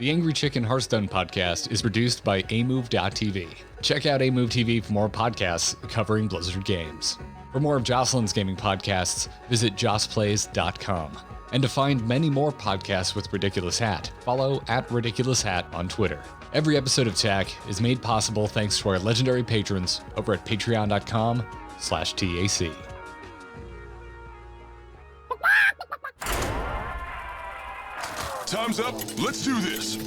The Angry Chicken Hearthstone podcast is produced by amove.tv. Check out amove TV for more podcasts covering Blizzard games. For more of Jocelyn's gaming podcasts, visit jossplays.com. And to find many more podcasts with Ridiculous Hat, follow @RidiculousHat on Twitter. Every episode of TAC is made possible thanks to our legendary patrons over at patreon.com/TAC. Time's up. Let's do this.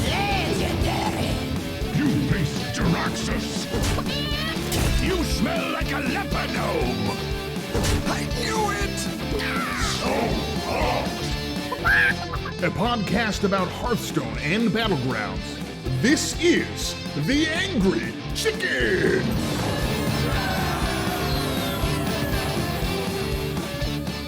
Legendary! You beast, Jaraxxus! You smell like a leper gnome! I knew it! So hot! A podcast about Hearthstone and Battlegrounds. This is The Angry Chicken!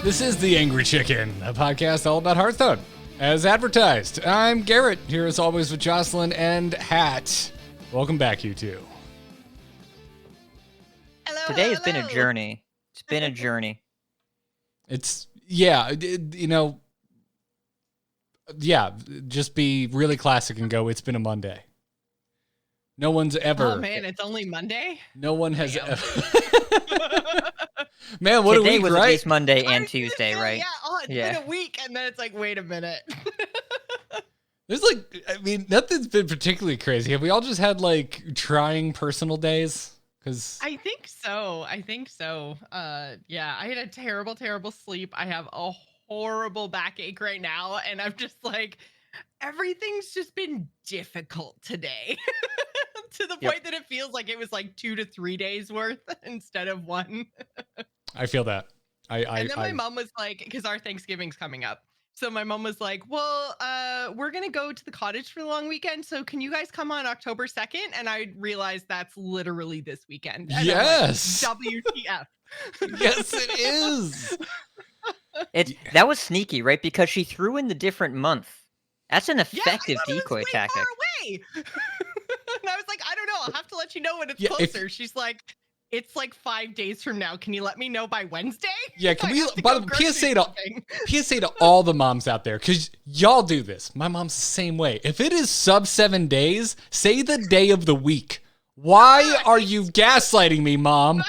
This is The Angry Chicken, a podcast all about Hearthstone. As advertised, I'm Garrett, here as always with Jocelyn and Hat. Welcome back, you two. Hello, Today has hello. been a journey. It's been a journey. Just be really classic and go, it's been a Monday. No one's ever. Oh man, it's only Monday? No one has Damn. ever. Man, what Today a week, was right? at least Monday I and was gonna Tuesday, say, right? Yeah, it's Yeah. been a week, and then it's like, wait a minute. There's nothing's been particularly crazy. Have we all just had trying personal days? Because I think so. Yeah, I had a terrible, terrible sleep. I have a horrible backache right now, and I'm just like, everything's just been difficult today. To the Yep. point that it feels like it was like 2 to 3 days worth instead of one. I feel that. And then my mom was like, because our Thanksgiving's coming up. So my mom was like, well, we're going to go to the cottage for the long weekend. So can you guys come on October 2nd? And I realized that's literally this weekend. And Yes. I'm like, WTF. Yes, it is. That was sneaky, right? Because she threw in the different month. That's an Yeah, effective I thought it was decoy way tactic. far away. And I was like, I don't know. I'll have to let you know when it's Yeah, if- closer. She's like, it's like 5 days from now. Can you let me know by Wednesday? Yeah, can I we? have to By go the way, grocery PSA to shopping. PSA to all the moms out there, because y'all do this. My mom's the same way. If it is sub 7 days, say the day of the week. Why are you gaslighting me, Mom?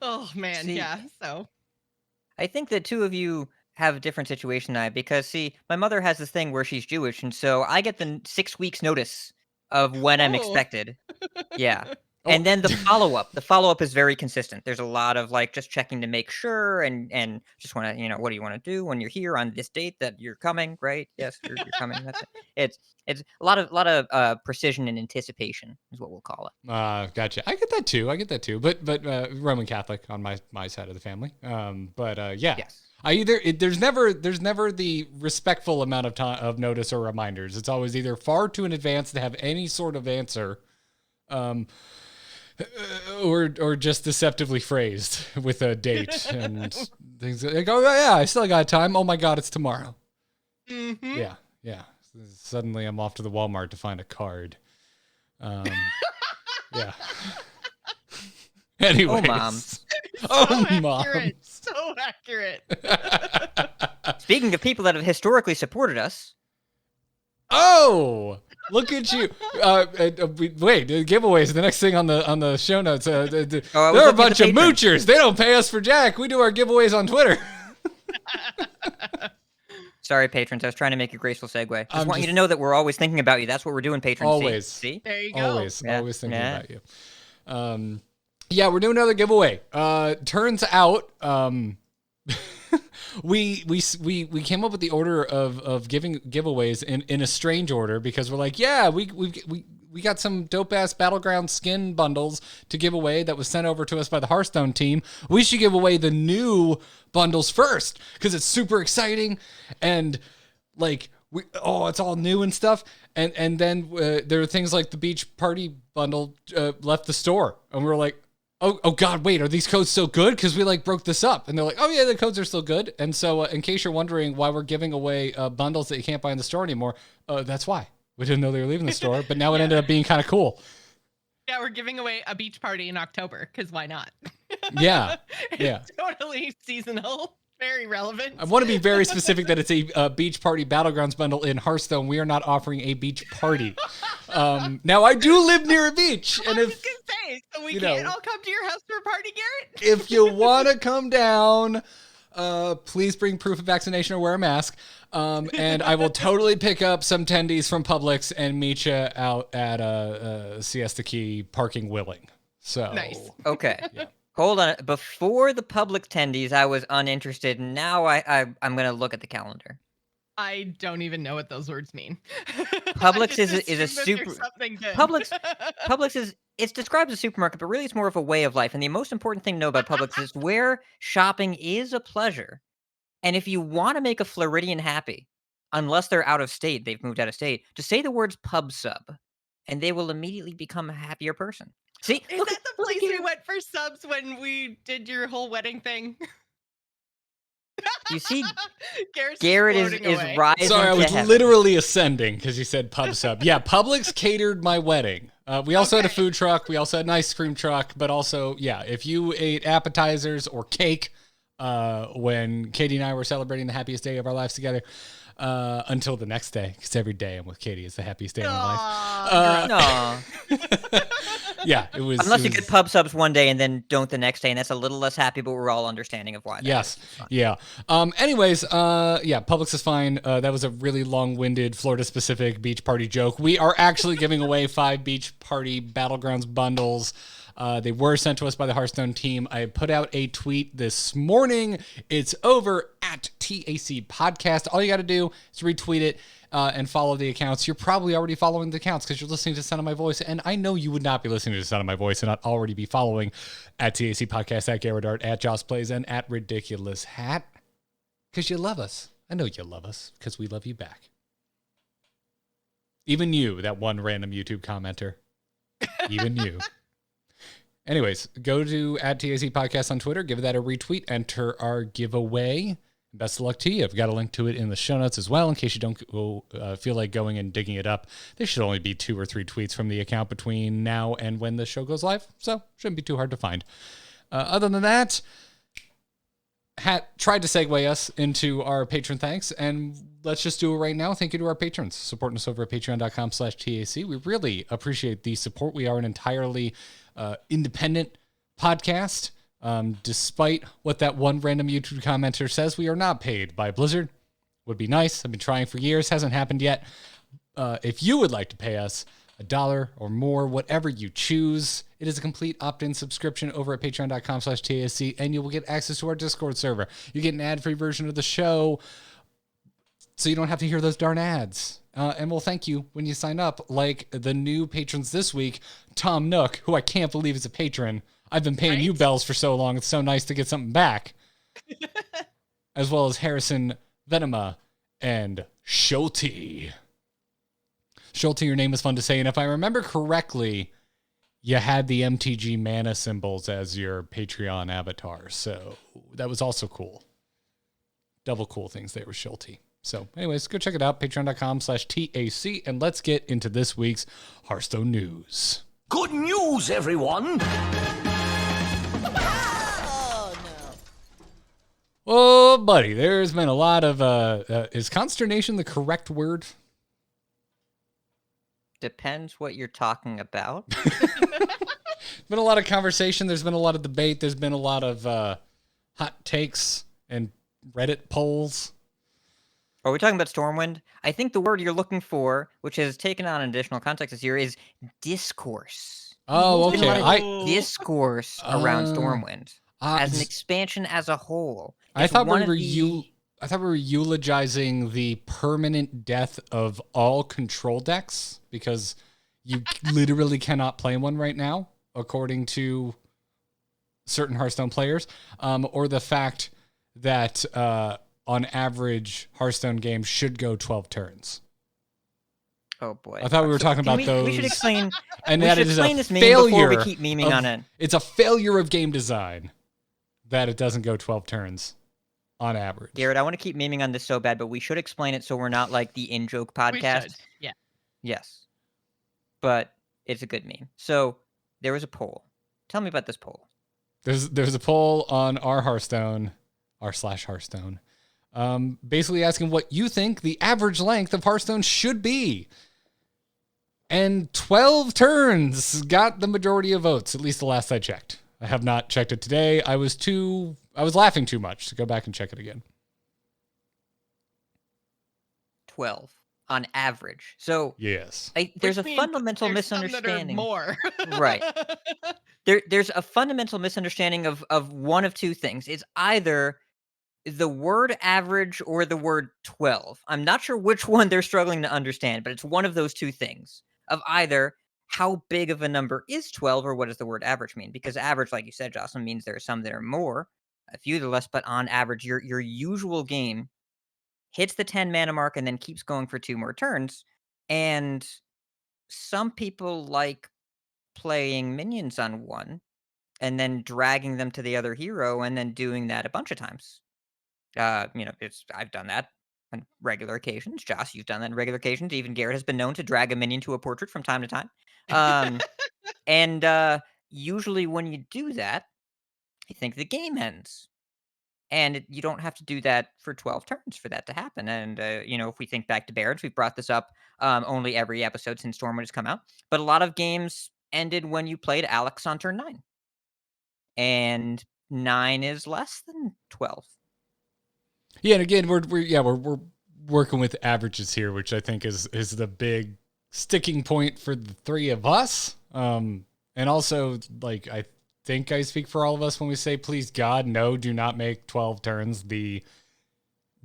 Oh man, See- yeah. So I think the two of you have a different situation than I, because see, my mother has this thing where she's Jewish, and so I get the 6 weeks notice of when I'm Oh. expected. Yeah. Oh. And then the follow-up is very consistent. There's a lot of just checking to make sure and just want to, what do you want to do when you're here on this date that you're coming, right? Yes, you're coming. That's it. It's a lot of precision and anticipation is what we'll call it. Gotcha. I get that too. But Roman Catholic on my side of the family. Yeah. Yes. There's never the respectful amount of time of notice or reminders. It's always either far too in advance to have any sort of answer, or just deceptively phrased with a date and things like, oh yeah, I still got time. Oh my God, it's tomorrow. mhm. Yeah. Suddenly I'm off to the Walmart to find a card. Yeah. Anyways. moms. Oh, So moms. accurate. So accurate. Speaking of people that have historically supported us, Oh, look at you! Wait, the giveaways. The next thing on the show notes. I was They're a looking at bunch the of patrons. moochers. They don't pay us for jack. We do our giveaways on Twitter. sorry, patrons, I was trying to make a graceful segue. I'm Want you just- to know that we're always thinking about you. That's what we're doing, patrons. Always. See? There you go. Always Yeah. thinking Yeah. about you. Yeah, we're doing another giveaway. Turns out, we came up with the order of giving giveaways in a strange order, because we're like, yeah, we got some dope ass Battleground skin bundles to give away that was sent over to us by the Hearthstone team. We should give away the new bundles first, because it's super exciting and it's all new and stuff. And then there are things like the beach party bundle left the store, and we were like, oh God, wait, are these codes still good? Because we broke this up. And they're like, oh yeah, the codes are still good. And so in case you're wondering why we're giving away bundles that you can't buy in the store anymore, that's why. We didn't know they were leaving the store, but now it ended up being kind of cool. Yeah, we're giving away a beach party in October, because why not? Yeah, yeah. It's totally seasonal. Very relevant. I want to be very specific that it's a beach party battlegrounds bundle in Hearthstone. We are not offering a beach party. Now, I do live near a beach, and I was if gonna say, so we you can't know, all come to your house for a party, Garrett. if you want to come down, please bring proof of vaccination or wear a mask. And I will totally pick up some tendies from Publix and meet you out at Siesta Key parking willing. So Nice. Okay. Yeah. Hold on. Before the public tendies, I was uninterested. Now I'm gonna look at the calendar. I don't even know what those words mean. Publix I just is a assume that there's super- something good. Publix is it's described as a supermarket, but really it's more of a way of life. And the most important thing to know about Publix is where shopping is a pleasure. And if you want to make a Floridian happy, unless they're out of state, they've moved out of state, just say the words pub sub, and they will immediately become a happier person. See, Is look that at- the look at place we Garrett. went for subs when we did your whole wedding thing? You see, Garrett's just Garrett floating is away. rising Sorry, I to was heaven. literally ascending because you said pub sub. Yeah, Publix catered my wedding. We also had a Okay. food truck. We also had an ice cream truck. But also, yeah, if you ate appetizers or cake when Katie and I were celebrating the happiest day of our lives together until the next day, because every day I'm with Katie is the happiest day of my life. Aw, No, Yeah, it was. unless it you was- get pub subs one day and then don't the next day, and that's a little less happy, but we're all understanding of why. that Yes. is. It's fine. Yeah. Anyways, yeah, Publix is fine. That was a really long-winded Florida-specific beach party joke. We are actually giving away 5 beach party battlegrounds bundles. They were sent to us by the Hearthstone team. I put out a tweet this morning. It's over at TAC Podcast. All you got to do is retweet it and follow the accounts. You're probably already following the accounts because you're listening to Sound of My Voice. And I know you would not be listening to Sound of My Voice and not already be following at TAC Podcast, at Garrett Art, at Joce Plays, and at RidiculousHat because you love us. I know you love us because we love you back. Even you, that one random YouTube commenter. Even you. Anyways, go to at TAC Podcast on Twitter, give that a retweet, enter our giveaway. Best of luck to you. I've got a link to it in the show notes as well in case you don't feel like going and digging it up. There should only be 2 or 3 tweets from the account between now and when the show goes live, so shouldn't be too hard to find. Other than that, Hat tried to segue us into our patron thanks, and let's just do it right now. Thank you to our patrons supporting us over at patreon.com/TAC. We really appreciate the support. We are an entirely independent podcast. Despite what that one random YouTube commenter says, we are not paid by Blizzard. Would be nice. I've been trying for years. Hasn't happened yet. If you would like to pay us $1 or more, whatever you choose, it is a complete opt-in subscription over at patreon.com/TAC, and you will get access to our Discord server. You get an ad-free version of the show, so you don't have to hear those darn ads. And we'll thank you when you sign up, like the new patrons this week, Tom Nook, who I can't believe is a patron. I've been paying you bells for so long. It's so nice to get something back. As well as Harrison Venema and Schulte. Schulte, your name is fun to say. And if I remember correctly, you had the MTG mana symbols as your Patreon avatar. So that was also cool. Double cool things there with Schulte. So anyways, go check it out. Patreon.com/TAC. And let's get into this week's Hearthstone news. Good news, everyone! Oh, buddy, there's been a lot of, is consternation the correct word? Depends what you're talking about. Been a lot of conversation. There's been a lot of debate. There's been a lot of hot takes and Reddit polls. Are we talking about Stormwind? I think the word you're looking for, which has taken on additional context this year, is discourse. Oh, There's been okay. a lot of discourse around Oh. Stormwind as an expansion as a whole. I It's thought one we of were the- I thought we were eulogizing the permanent death of all control decks because you literally cannot play one right now, according to certain Hearthstone players, or the fact that on average Hearthstone games should go 12 turns. Oh boy! I thought we were talking about We should those. explain. And we that should is explain a this meme failure before we keep memeing of- on it. It's a failure of game design that it doesn't go 12 turns on average. Garrett, I want to keep memeing on this so bad, but we should explain it so we're not like the in-joke We podcast. should. Yeah. Yes. But it's a good meme. So there was a poll. Tell me about this poll. There's a poll on our Hearthstone, r/Hearthstone, basically asking what you think the average length of Hearthstone should be. And 12 turns got the majority of votes, at least the last I checked. I have not checked it today. I was laughing too much to go back and check it again. 12 on average. So yes, there's Which a means fundamental there's some that are misunderstanding. more. Right. There's a fundamental misunderstanding of one of two things. It's either the word average or the word 12. I'm not sure which one they're struggling to understand, but it's one of those two things of either how big of a number is 12 or what does the word average mean? Because average, like you said, Jocelyn, means there are some that are more, a few that are less, but on average, your usual game hits the 10 mana mark and then keeps going for 2 more turns. And some people like playing minions on one and then dragging them to the other hero and then doing that a bunch of times. I've done that on regular occasions. Josh, you've done that on regular occasions. Even Garrett has been known to drag a minion to a portrait from time to time. And usually when you do that, I think the game ends. And you don't have to do that for 12 turns for that to happen. And, if we think back to Barons, we've brought this up only every episode since Stormwind has come out. But a lot of games ended when you played Alex on turn 9. And 9 is less than 12. Yeah, and again, we're working with averages here, which I think is the big sticking point for the three of us. And also, like, I think I speak for all of us when we say, please God, no, do not make 12 turns the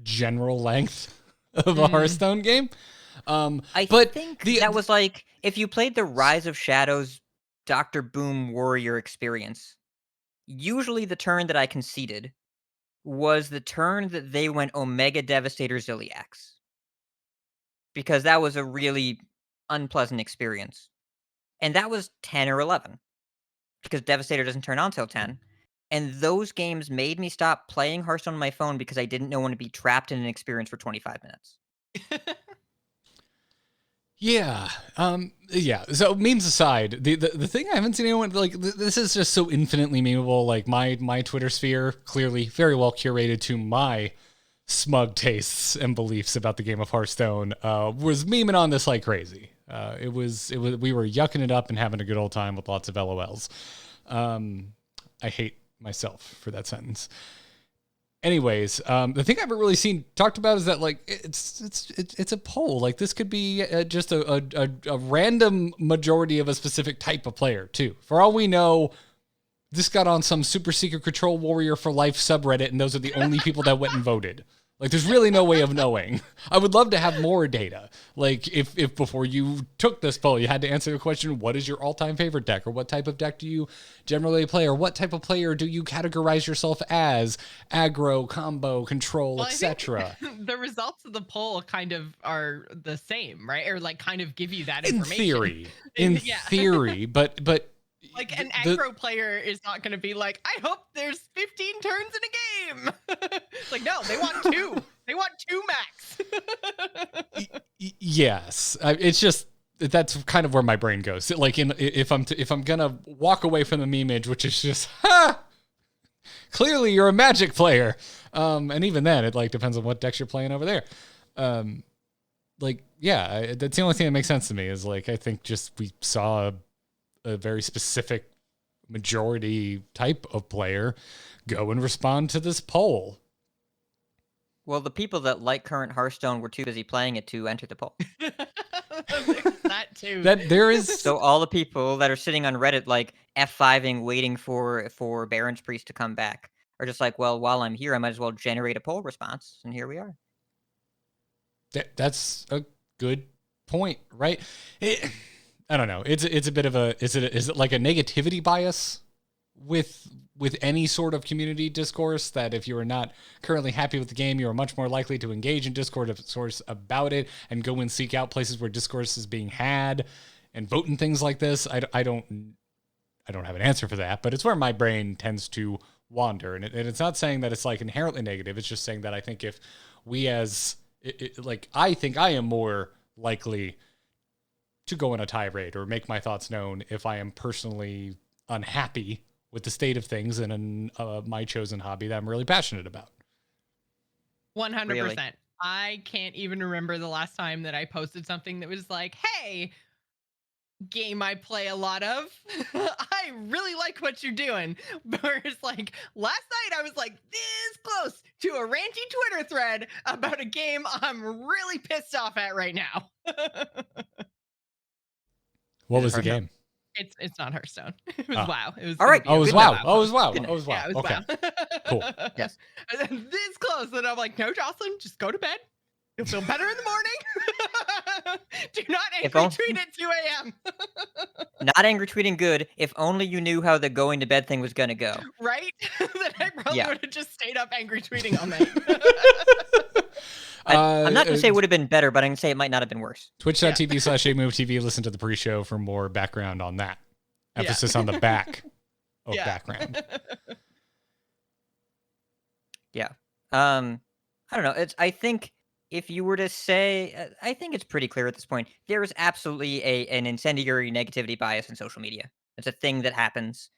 general length of a Hearthstone game. I but think that was like if you played the Rise of Shadows Dr. Boom Warrior experience, usually the turn that I conceded was the turn that they went Omega Devastator Ziliax. Because that was a really unpleasant experience. And that was 10 or 11. Because Devastator doesn't turn on till 10. And those games made me stop playing Hearthstone on my phone because I didn't want to be trapped in an experience for 25 minutes. Yeah. Yeah. So memes aside, the thing I haven't seen anyone like, this is just so infinitely memeable. Like my Twitter sphere, clearly very well curated to my smug tastes and beliefs about the game of Hearthstone, was memeing on this like crazy. We were yucking it up and having a good old time with lots of LOLs. I hate myself for that sentence. Anyways, the thing I haven't really seen talked about is that like it's a poll. Like this could be just a random majority of a specific type of player too. For all we know, this got on some super secret control warrior for life subreddit, and those are the only people that went and voted. Like there's really no way of knowing. I would love to have more data. Like if before you took this poll, you had to answer the question, what is your all-time favorite deck? Or what type of deck do you generally play? Or what type of player do you categorize yourself as? Aggro, combo, control, etc. The results of the poll kind of are the same, right? Or like kind of give you that information. In theory, but like an aggro player is not going to be like, I hope there's 15 turns in a game. It's like, no, they want 2. They want 2 max. Yes. It's just, that's kind of where my brain goes. Like if I'm going to walk away from the meme image, which is just, clearly you're a Magic player. And even then it like depends on what decks you're playing over there. That's the only thing that makes sense to me is like, I think just we saw a very specific majority type of player go and respond to this poll. Well, the people that like current Hearthstone were too busy playing it to enter the poll. That too. That there is So all the people that are sitting on Reddit like F5ing waiting for Baron's Priest to come back are just like, well, while I'm here, I might as well generate a poll response, and here we are. That's a good point, right? I don't know. It's a bit of a is it like a negativity bias with any sort of community discourse that if you are not currently happy with the game, you are much more likely to engage in discourse about it and go and seek out places where discourse is being had and vote in things like this. I don't have an answer for that, but it's where my brain tends to wander, and it's not saying that it's like inherently negative. It's just saying that I think if we I think I am more likely to go on a tirade or make my thoughts known if I am personally unhappy with the state of things in my chosen hobby that I'm really passionate about. 100%. Really? I can't even remember the last time that I posted something that was like, hey, game I play a lot of. I really like what you're doing. Whereas like last night I was like this close to a ranty Twitter thread about a game I'm really pissed off at right now. What Is it was the Hearthstone? game? It's not Hearthstone. It was Ah. WoW. It was All gonna right. be Oh, it a was Good WoW. enough. Oh, it was WoW. Good Oh, it was WoW. Yeah, it was Okay. WoW. Cool. Yes. And then this close that I'm like, no, Jocelyn, just go to bed. You'll feel better in the morning. Do not If angry on- tweet at 2 a.m. Not angry tweeting good. If only you knew how the going to bed thing was gonna go. Right? Then I probably Yeah. would have just stayed up angry tweeting all night. I'm not gonna say it would have been better, but I can say it might not have been worse. Twitch.tv/AMoveTV. Listen to the pre-show for more background on that. Yeah. Emphasis on the back of Yeah. background. Yeah. I don't know. I think if you were to say, I think it's pretty clear at this point. There is absolutely an incendiary negativity bias in social media. It's a thing that happens.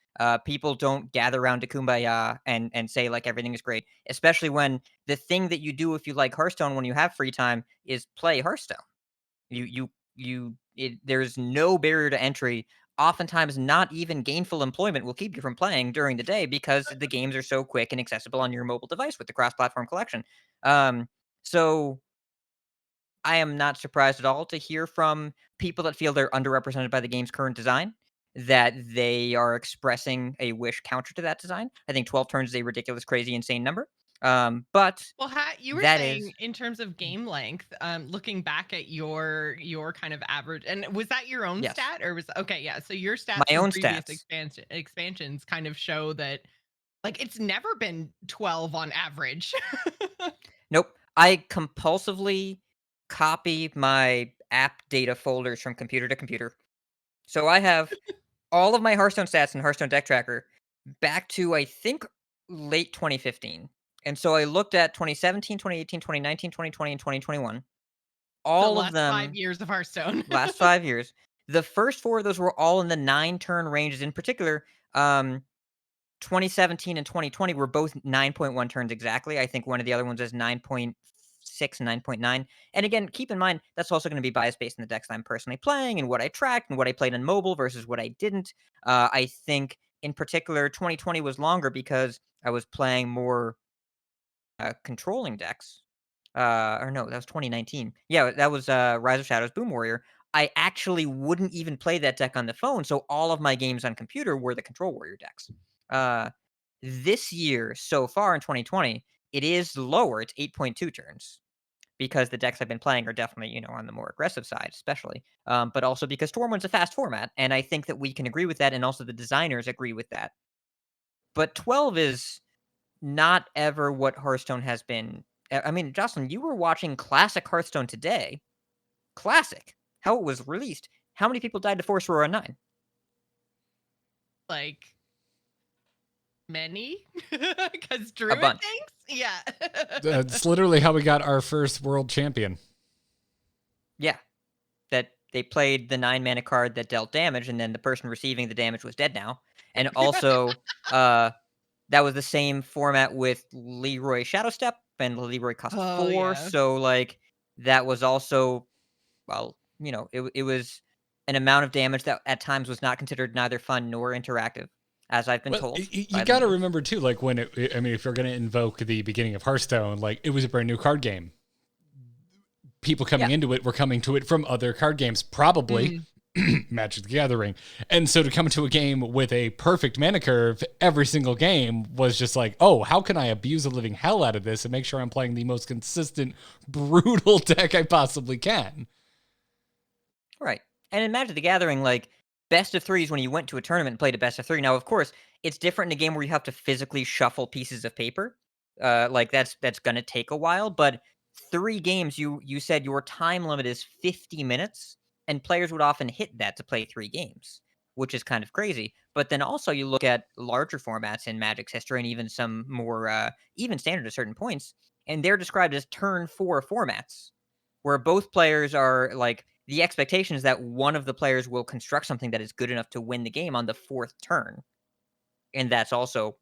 People don't gather around to kumbaya and say like everything is great, especially when the thing that you do if you like Hearthstone when you have free time is play Hearthstone. There's no barrier to entry. Oftentimes, not even gainful employment will keep you from playing during the day because the games are so quick and accessible on your mobile device with the cross-platform collection. So I am not surprised at all to hear from people that feel they're underrepresented by the game's current design, that they are expressing a wish counter to that design. I think 12 turns is a ridiculous, crazy, insane number. But Well, you were that saying is in terms of game length, looking back at your kind of average, and was that your own Yes. stat or was okay? Yeah, so your stats My from own previous stats. expansions kind of show that like it's never been 12 on average. Nope. I compulsively copy my app data folders from computer to computer. So I have all of my Hearthstone stats in Hearthstone Deck Tracker back to, I think, late 2015. And so I looked at 2017, 2018, 2019, 2020, and 2021. The All of last 5 them, years of Hearthstone. last 5 years. The first 4 of those were all in the 9-turn ranges. In particular, 2017 and 2020 were both 9.1 turns exactly. I think one of the other ones is 9.6 and 9.9. And again, keep in mind, that's also going to be bias based on the decks I'm personally playing and what I tracked and what I played on mobile versus what I didn't. I think, in particular, 2020 was longer because I was playing more controlling decks. Or no, that was 2019. Yeah, that was Rise of Shadows Boom Warrior. I actually wouldn't even play that deck on the phone, so all of my games on computer were the Control Warrior decks. This year, so far in 2020, it is lower. It's 8.2 turns because the decks I've been playing are definitely, on the more aggressive side, especially. But also because Stormwind's a fast format, and I think that we can agree with that, and also the designers agree with that. But 12 is not ever what Hearthstone has been. I mean, Jocelyn, you were watching Classic Hearthstone today. Classic. How it was released. How many people died to Force Roar on 9? Like many, because Druid bunch. thinks, yeah. It's literally how we got our first world champion. Yeah. That they played the 9-mana card that dealt damage, and then the person receiving the damage was dead now. And also, that was the same format with Leroy Shadowstep, and Leroy cost 4. Yeah. So, like, that was also, well, it was an amount of damage that at times was not considered neither fun nor interactive, as I've been told. You got to remember too, like when if you're going to invoke the beginning of Hearthstone, like it was a brand new card game. People coming into it were coming to it from other card games, probably Magic the Gathering. And so to come into a game with a perfect mana curve every single game was just like, oh, how can I abuse the living hell out of this and make sure I'm playing the most consistent, brutal deck I possibly can? Right. And in Magic the Gathering, like, best of 3s when you went to a tournament and played a best of 3. Now, of course, it's different in a game where you have to physically shuffle pieces of paper. Like, that's going to take a while. But 3 games, you said your time limit is 50 minutes, and players would often hit that to play 3 games, which is kind of crazy. But then also you look at larger formats in Magic's history and even some more, even standard at certain points, and they're described as turn 4 formats, where both players are, like, the expectation is that one of the players will construct something that is good enough to win the game on the 4th turn. and that's also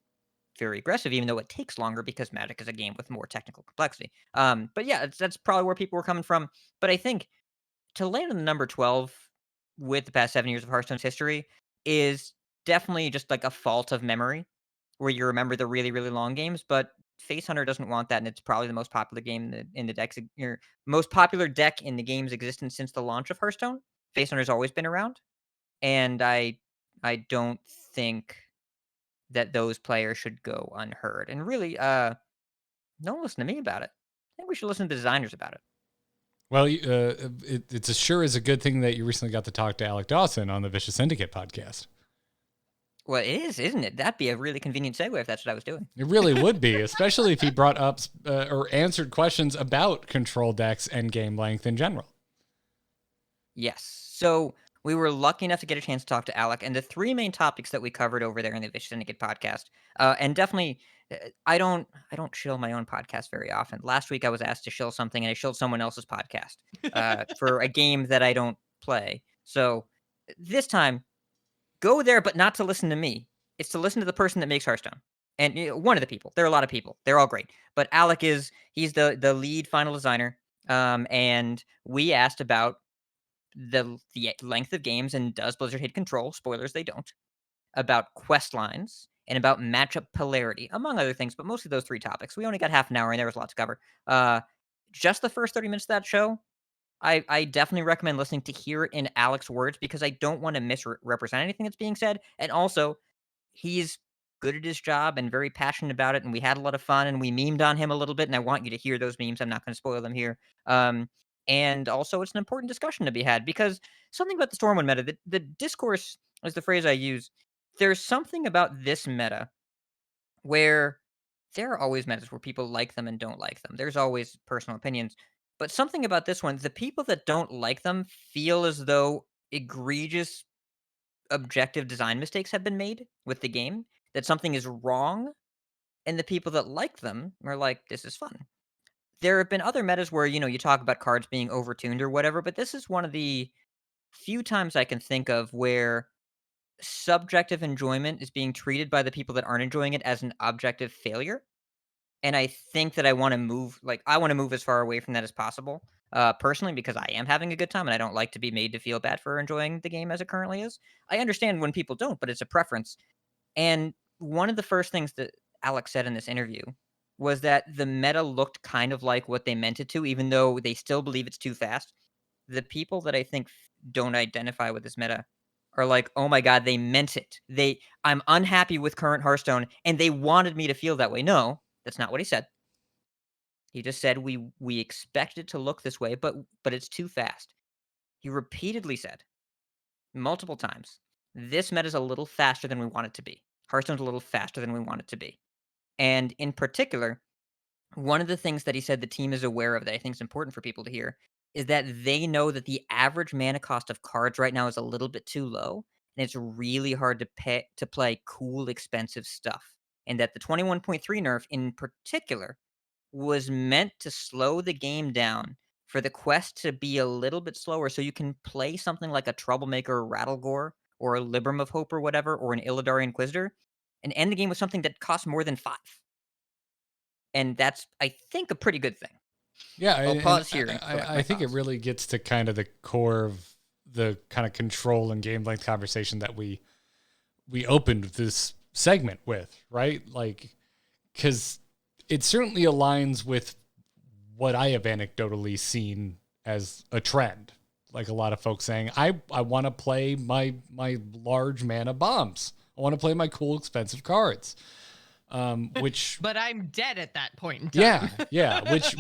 very aggressive, even though it takes longer because Magic is a game with more technical complexity. But yeah, that's probably where people were coming from. But I think to land on the number 12 with the past 7 years of Hearthstone's history is definitely just like a fault of memory where you remember the really, really long games. But Face Hunter doesn't want that, and it's probably the most popular game in the deck's most popular deck in the game's existence since the launch of Hearthstone. Face Hunter's always been around, and I don't think that those players should go unheard. And really, don't listen to me about it. I think we should listen to the designers about it. Well, it's sure is a good thing that you recently got to talk to Alec Dawson on the Vicious Syndicate podcast. Well, it is, isn't it? That'd be a really convenient segue if that's what I was doing. It really would be, especially if he brought up or answered questions about control decks and game length in general. Yes. So we were lucky enough to get a chance to talk to Alec, and the three main topics that we covered over there in the Vicious Syndicate podcast, and definitely, I don't shill my own podcast very often. Last week I was asked to shill something, and I shilled someone else's podcast for a game that I don't play. So this time, go there, but not to listen to me. It's to listen to the person that makes Hearthstone. And one of the people. There are a lot of people. They're all great. But Alec he's the lead final designer. And we asked about the length of games and does Blizzard hate control? Spoilers, they don't. About quest lines and about matchup polarity, among other things, but mostly those three topics. We only got half an hour and there was a lot to cover. Just the first 30 minutes of that show, I definitely recommend listening to hear it in Alec's words because I don't want to misrepresent anything that's being said. And also, he's good at his job and very passionate about it. And we had a lot of fun and we memed on him a little bit. And I want you to hear those memes. I'm not going to spoil them here. And also, it's an important discussion to be had because something about the Stormwind meta, the discourse is the phrase I use. There's something about this meta where there are always metas where people like them and don't like them. There's always personal opinions. But something about this one, the people that don't like them feel as though egregious objective design mistakes have been made with the game, that something is wrong, and the people that like them are like, this is fun. There have been other metas where, you talk about cards being overtuned or whatever, but this is one of the few times I can think of where subjective enjoyment is being treated by the people that aren't enjoying it as an objective failure. And I think that I want to move as far away from that as possible, personally, because I am having a good time and I don't like to be made to feel bad for enjoying the game as it currently is. I understand when people don't, but it's a preference. And one of the first things that Alex said in this interview was that the meta looked kind of like what they meant it to, even though they still believe it's too fast. The people that I think don't identify with this meta are like, oh my God, they meant it. I'm unhappy with current Hearthstone and they wanted me to feel that way. No, that's not what he said. He just said we expect it to look this way, but it's too fast. He repeatedly said, multiple times, this meta is a little faster than we want it to be. Hearthstone's a little faster than we want it to be. And in particular, one of the things that he said the team is aware of that I think is important for people to hear is that they know that the average mana cost of cards right now is a little bit too low, and it's really hard to play cool, expensive stuff. And that the 21.3 nerf in particular was meant to slow the game down for the quest to be a little bit slower so you can play something like a Troublemaker Rattlegore or a Libram of Hope or whatever, or an Illidari Inquisitor, and end the game with something that costs more than 5. And that's, I think, a pretty good thing. Yeah, I'll pause here. I think it really gets to kind of the core of the kind of control and game length conversation that we opened this segment with, right? Like, because it certainly aligns with what I have anecdotally seen as a trend. Like a lot of folks saying, I want to play my large mana bombs. I want to play my cool, expensive cards. Which, but I'm dead at that point in time. Yeah. Which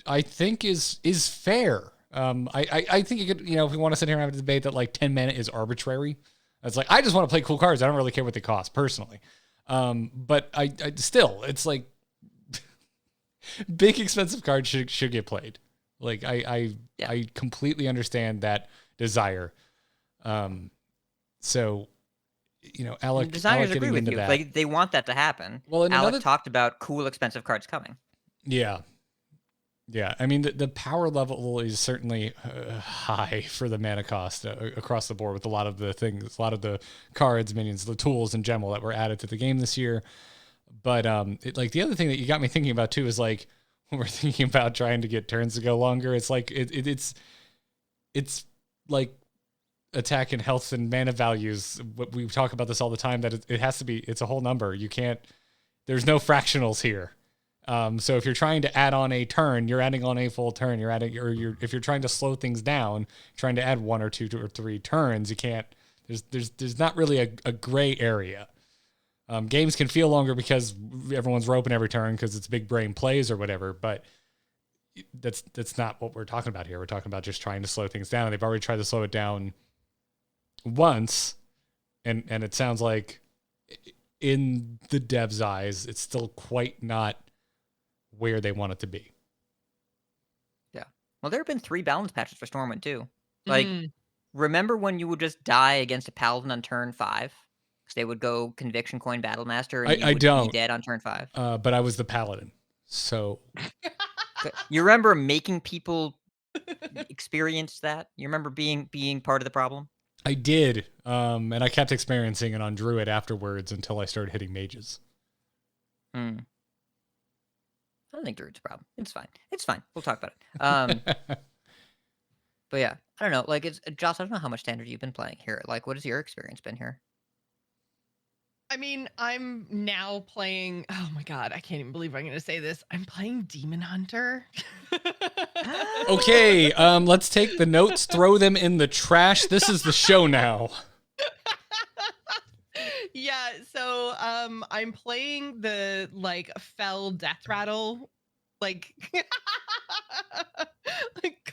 I think is fair. I think you could, if we want to sit here and have a debate that like 10 mana is arbitrary, it's like I just want to play cool cards. I don't really care what they cost personally. But I still, it's like big expensive cards should get played. Like I completely understand that desire. So. Alec, designers Alec agree with you. that. Like they want that to happen. Well, and Alec talked about cool, expensive cards coming. Yeah. Yeah, I mean the power level is certainly high for the mana cost across the board with a lot of the things, a lot of the cards, minions, the tools in general that were added to the game this year. But like the other thing that you got me thinking about too is like when we're thinking about trying to get turns to go longer, it's like it's like attack and health and mana values. We talk about this all the time, that it has to be, it's a whole number. You can't, there's no fractionals here. So if you're trying to add on a turn, you're adding on a full turn. You're adding, if you're trying to slow things down, trying to add 1 or 2 or 3 turns, you can't. There's not really a gray area. Games can feel longer because everyone's roping every turn because it's big brain plays or whatever. But that's not what we're talking about here. We're talking about just trying to slow things down. They've already tried to slow it down once, and it sounds like in the devs' eyes, it's still quite not where they want it to be. Yeah. Well, there have been 3 balance patches for Stormwind too. Like, remember when you would just die against a paladin on turn 5? Because they would go Conviction Coin Battlemaster and you would be dead on turn 5. But I was the paladin, so you remember making people experience that? You remember being part of the problem? I did, and I kept experiencing it on Druid afterwards until I started hitting mages. I don't think Druid's a problem. It's fine. It's fine. We'll talk about it. But yeah, I don't know. Like, Joce, I don't know how much Standard you've been playing here. Like, what has your experience been here? I mean, I'm now playing. Oh my god, I can't even believe I'm going to say this. I'm playing Demon Hunter. Okay, let's take the notes, throw them in the trash. This is the show now. Yeah, so I'm playing the like Fell Death Rattle like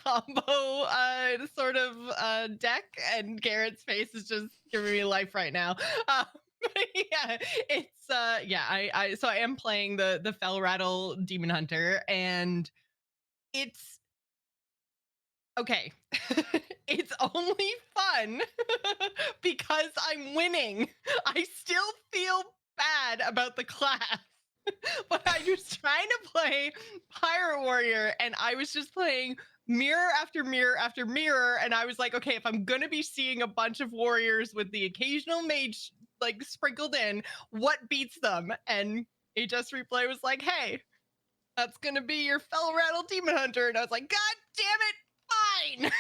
combo sort of deck, and Garrett's face is just giving me life right now. Yeah, it's I so I am playing the Fell Rattle Demon Hunter, and it's okay. It's only fun because I'm winning. I still feel bad about the class, but I was trying to play Pirate Warrior, and I was just playing mirror after mirror after mirror, and I was like, okay, if I'm gonna be seeing a bunch of warriors with the occasional mage like sprinkled in, what beats them? And Just Replay was like, hey, that's gonna be your Fell Rattle Demon Hunter, and I was like, god damn it, fine.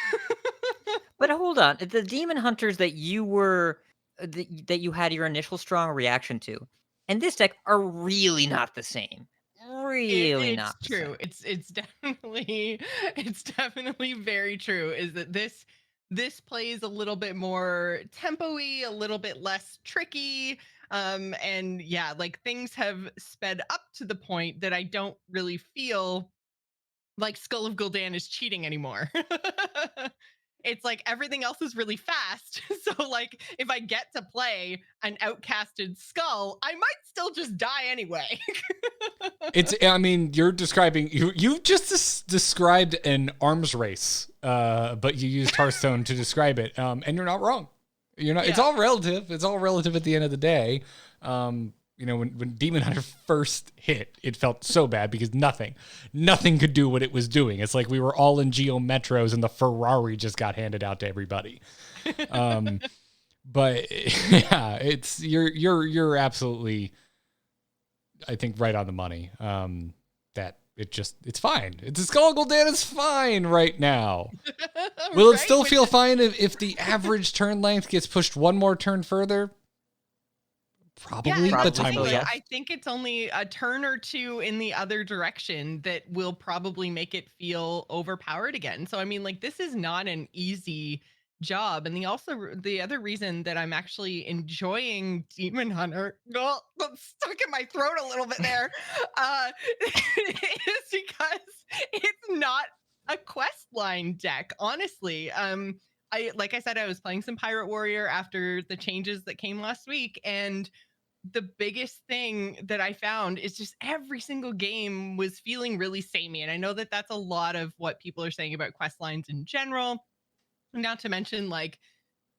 But hold on, the Demon Hunters that you were that you had your initial strong reaction to, and this deck are really not the same. Really not the true. same. It's definitely very true. Is that this plays a little bit more tempo-y, a little bit less tricky. And yeah, like things have sped up to the point that I don't really feel like Skull of Gul'dan is cheating anymore. It's like everything else is really fast. So like if I get to play an outcasted skull, I might still just die anyway. I mean, you're describing, you just described an arms race, but you used Hearthstone to describe it. And you're not wrong. You're not, It's all relative. It's all relative at the end of the day. You know, when Demon Hunter first hit, it felt so bad because nothing could do what it was doing. It's like we were all in Geo Metros and the Ferrari just got handed out to everybody. But yeah, you're absolutely, I think, right on the money. That it's fine. It's a Skull Gul'dan is fine right now. Will it still feel fine if the average turn length gets pushed one more turn further? Probably, yeah, but time will tell. I think it's only a turn or two in the other direction that will probably make it feel overpowered again. So I mean, like, this is not an easy job. And the other reason that I'm actually enjoying Demon Hunter, that's stuck in my throat a little bit there, is because it's not a quest line deck, honestly. Like I said, I was playing some Pirate Warrior after the changes that came last week, and the biggest thing that I found is just every single game was feeling really samey. And I know that that's a lot of what people are saying about quest lines in general. Not to mention, like,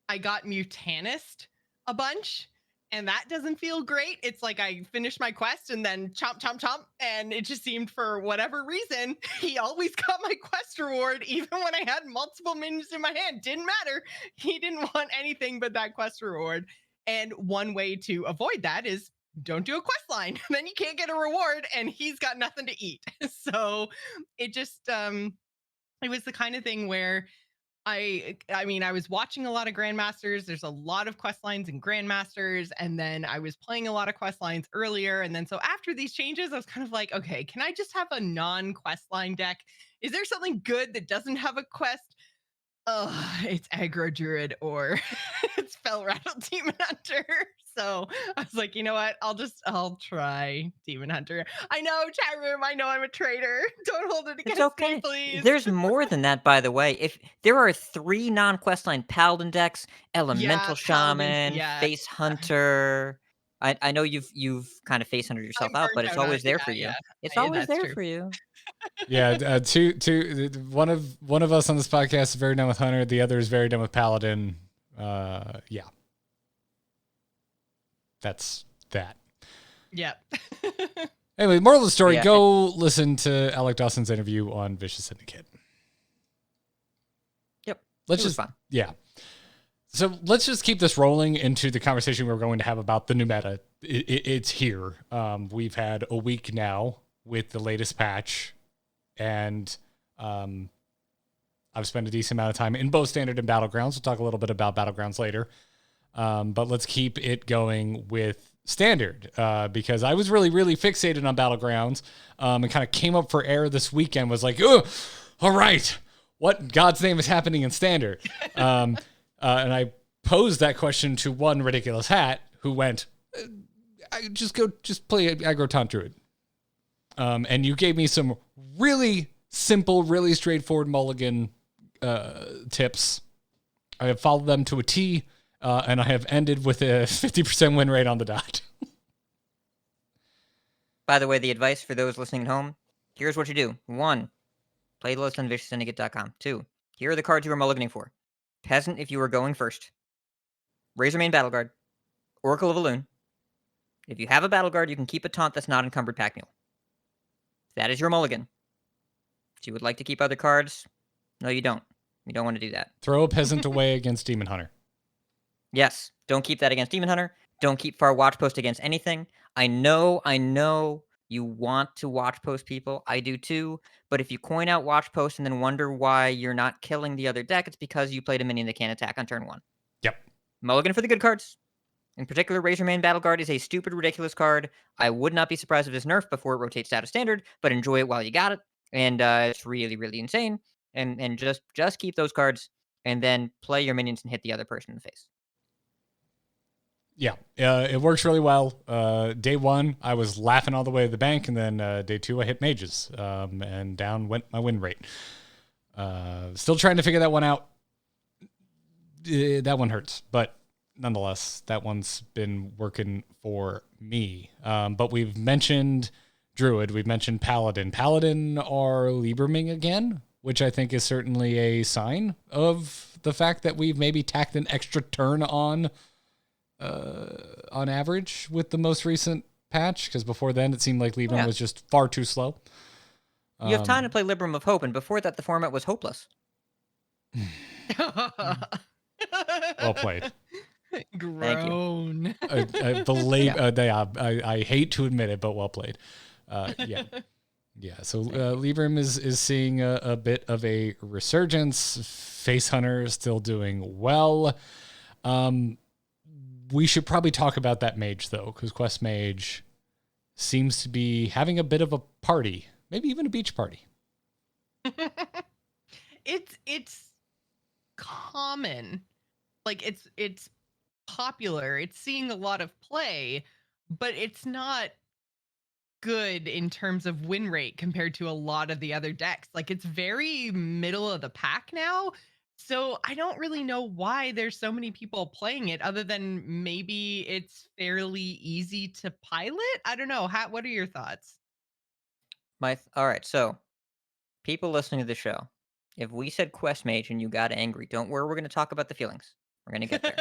I got Mutanist a bunch, and that doesn't feel great. It's like I finished my quest and then chomp, chomp, chomp. And it just seemed for whatever reason, he always got my quest reward, even when I had multiple minions in my hand. Didn't matter. He didn't want anything but that quest reward. And one way to avoid that is don't do a quest line. Then you can't get a reward and he's got nothing to eat. So it just, it was the kind of thing where I mean, I was watching a lot of Grandmasters. There's a lot of quest lines in Grandmasters, and then I was playing a lot of quest lines earlier. And then so after these changes, I was kind of like, okay, can I just have a non-quest line deck? Is there something good that doesn't have a quest? It's aggro druid or it's fell rattle demon hunter. So I was like, you know what? I'll try demon hunter. I know, chat room. I know I'm a traitor. Don't hold it It's against okay. me, please. There's more than that, by the way. If there are 3 non-quest line paladin decks, elemental Paladins, shaman, yeah. face hunter. I know you've kind of face hunted yourself I'm out, but burnt it's out on always it. there Yeah, for you. yeah. It's Yeah, always that's there true. for you. Yeah, one of us on this podcast is very done with Hunter. The other is very done with Paladin. Yeah, that's that. Yep. Anyway, moral of the story: Yeah. go listen to Alec Dawson's interview on Vicious Syndicate. Yep. Let's It was just fun. yeah. So let's just keep this rolling into the conversation we're going to have about the new meta. It's here. We've had a week now with the latest patch, and I've spent a decent amount of time in both Standard and Battlegrounds. We'll talk a little bit about Battlegrounds later, but let's keep it going with Standard because I was really fixated on Battlegrounds and kind of came up for air this weekend. Was like, oh, all right, what in God's name is happening in Standard? And I posed that question to one RidiculousHat who went, just play aggro taunt druid. And you gave me some really simple, really straightforward mulligan tips. I have followed them to a T, and I have ended with a 50% win rate on the dot. By the way, the advice for those listening at home, here's what you do. 1, play the list on vicioussyndicate.com. 2, here are the cards you were mulliganing for. Peasant if you were going first. Razormane Battleguard. Oracle of Elune. If you have a Battleguard, you can keep a taunt that's not encumbered pack mule. That is your mulligan. If you would like to keep other cards, no, you don't. You don't want to do that. Throw a peasant away against Demon Hunter. Yes, don't keep that against Demon Hunter. Don't keep Far Watch Post against anything. I know you want to Watch Post people. I do too. But if you coin out Watch Post and then wonder why you're not killing the other deck, it's because you played a minion that can't attack on turn 1. Yep. Mulligan for the good cards. In particular, Razormane Battleguard is a stupid, ridiculous card. I would not be surprised if it's nerfed before it rotates out of Standard, but enjoy it while you got it. And it's really insane. And just keep those cards and then play your minions and hit the other person in the face. Yeah, it works really well. Day 1, I was laughing all the way to the bank, and then day 2, I hit mages, and down went my win rate. Still trying to figure that one out. That one hurts, but nonetheless, that one's been working for me. But we've mentioned Druid, we've mentioned Paladin. Paladin are Lieberming again, which I think is certainly a sign of the fact that we've maybe tacked an extra turn on average with the most recent patch, because before then it seemed like Libram was just far too slow. You have time to play Libram of Hope, and before that the format was hopeless. Well played. Groan. I believe I hate to admit it, but well played. Yeah. So Libram is seeing a bit of a resurgence. Face Hunter is still doing well. We should probably talk about that mage, though, because Quest Mage seems to be having a bit of a party, maybe even a beach party. It's common. Like it's popular. It's seeing a lot of play, but it's not good in terms of win rate compared to a lot of the other decks. Like it's very middle of the pack now. So I don't really know why there's so many people playing it other than maybe it's fairly easy to pilot. I don't know. What are your thoughts? All right, so people listening to the show, if we said Quest Mage and you got angry, don't worry, we're going to talk about the feelings. We're going to get there.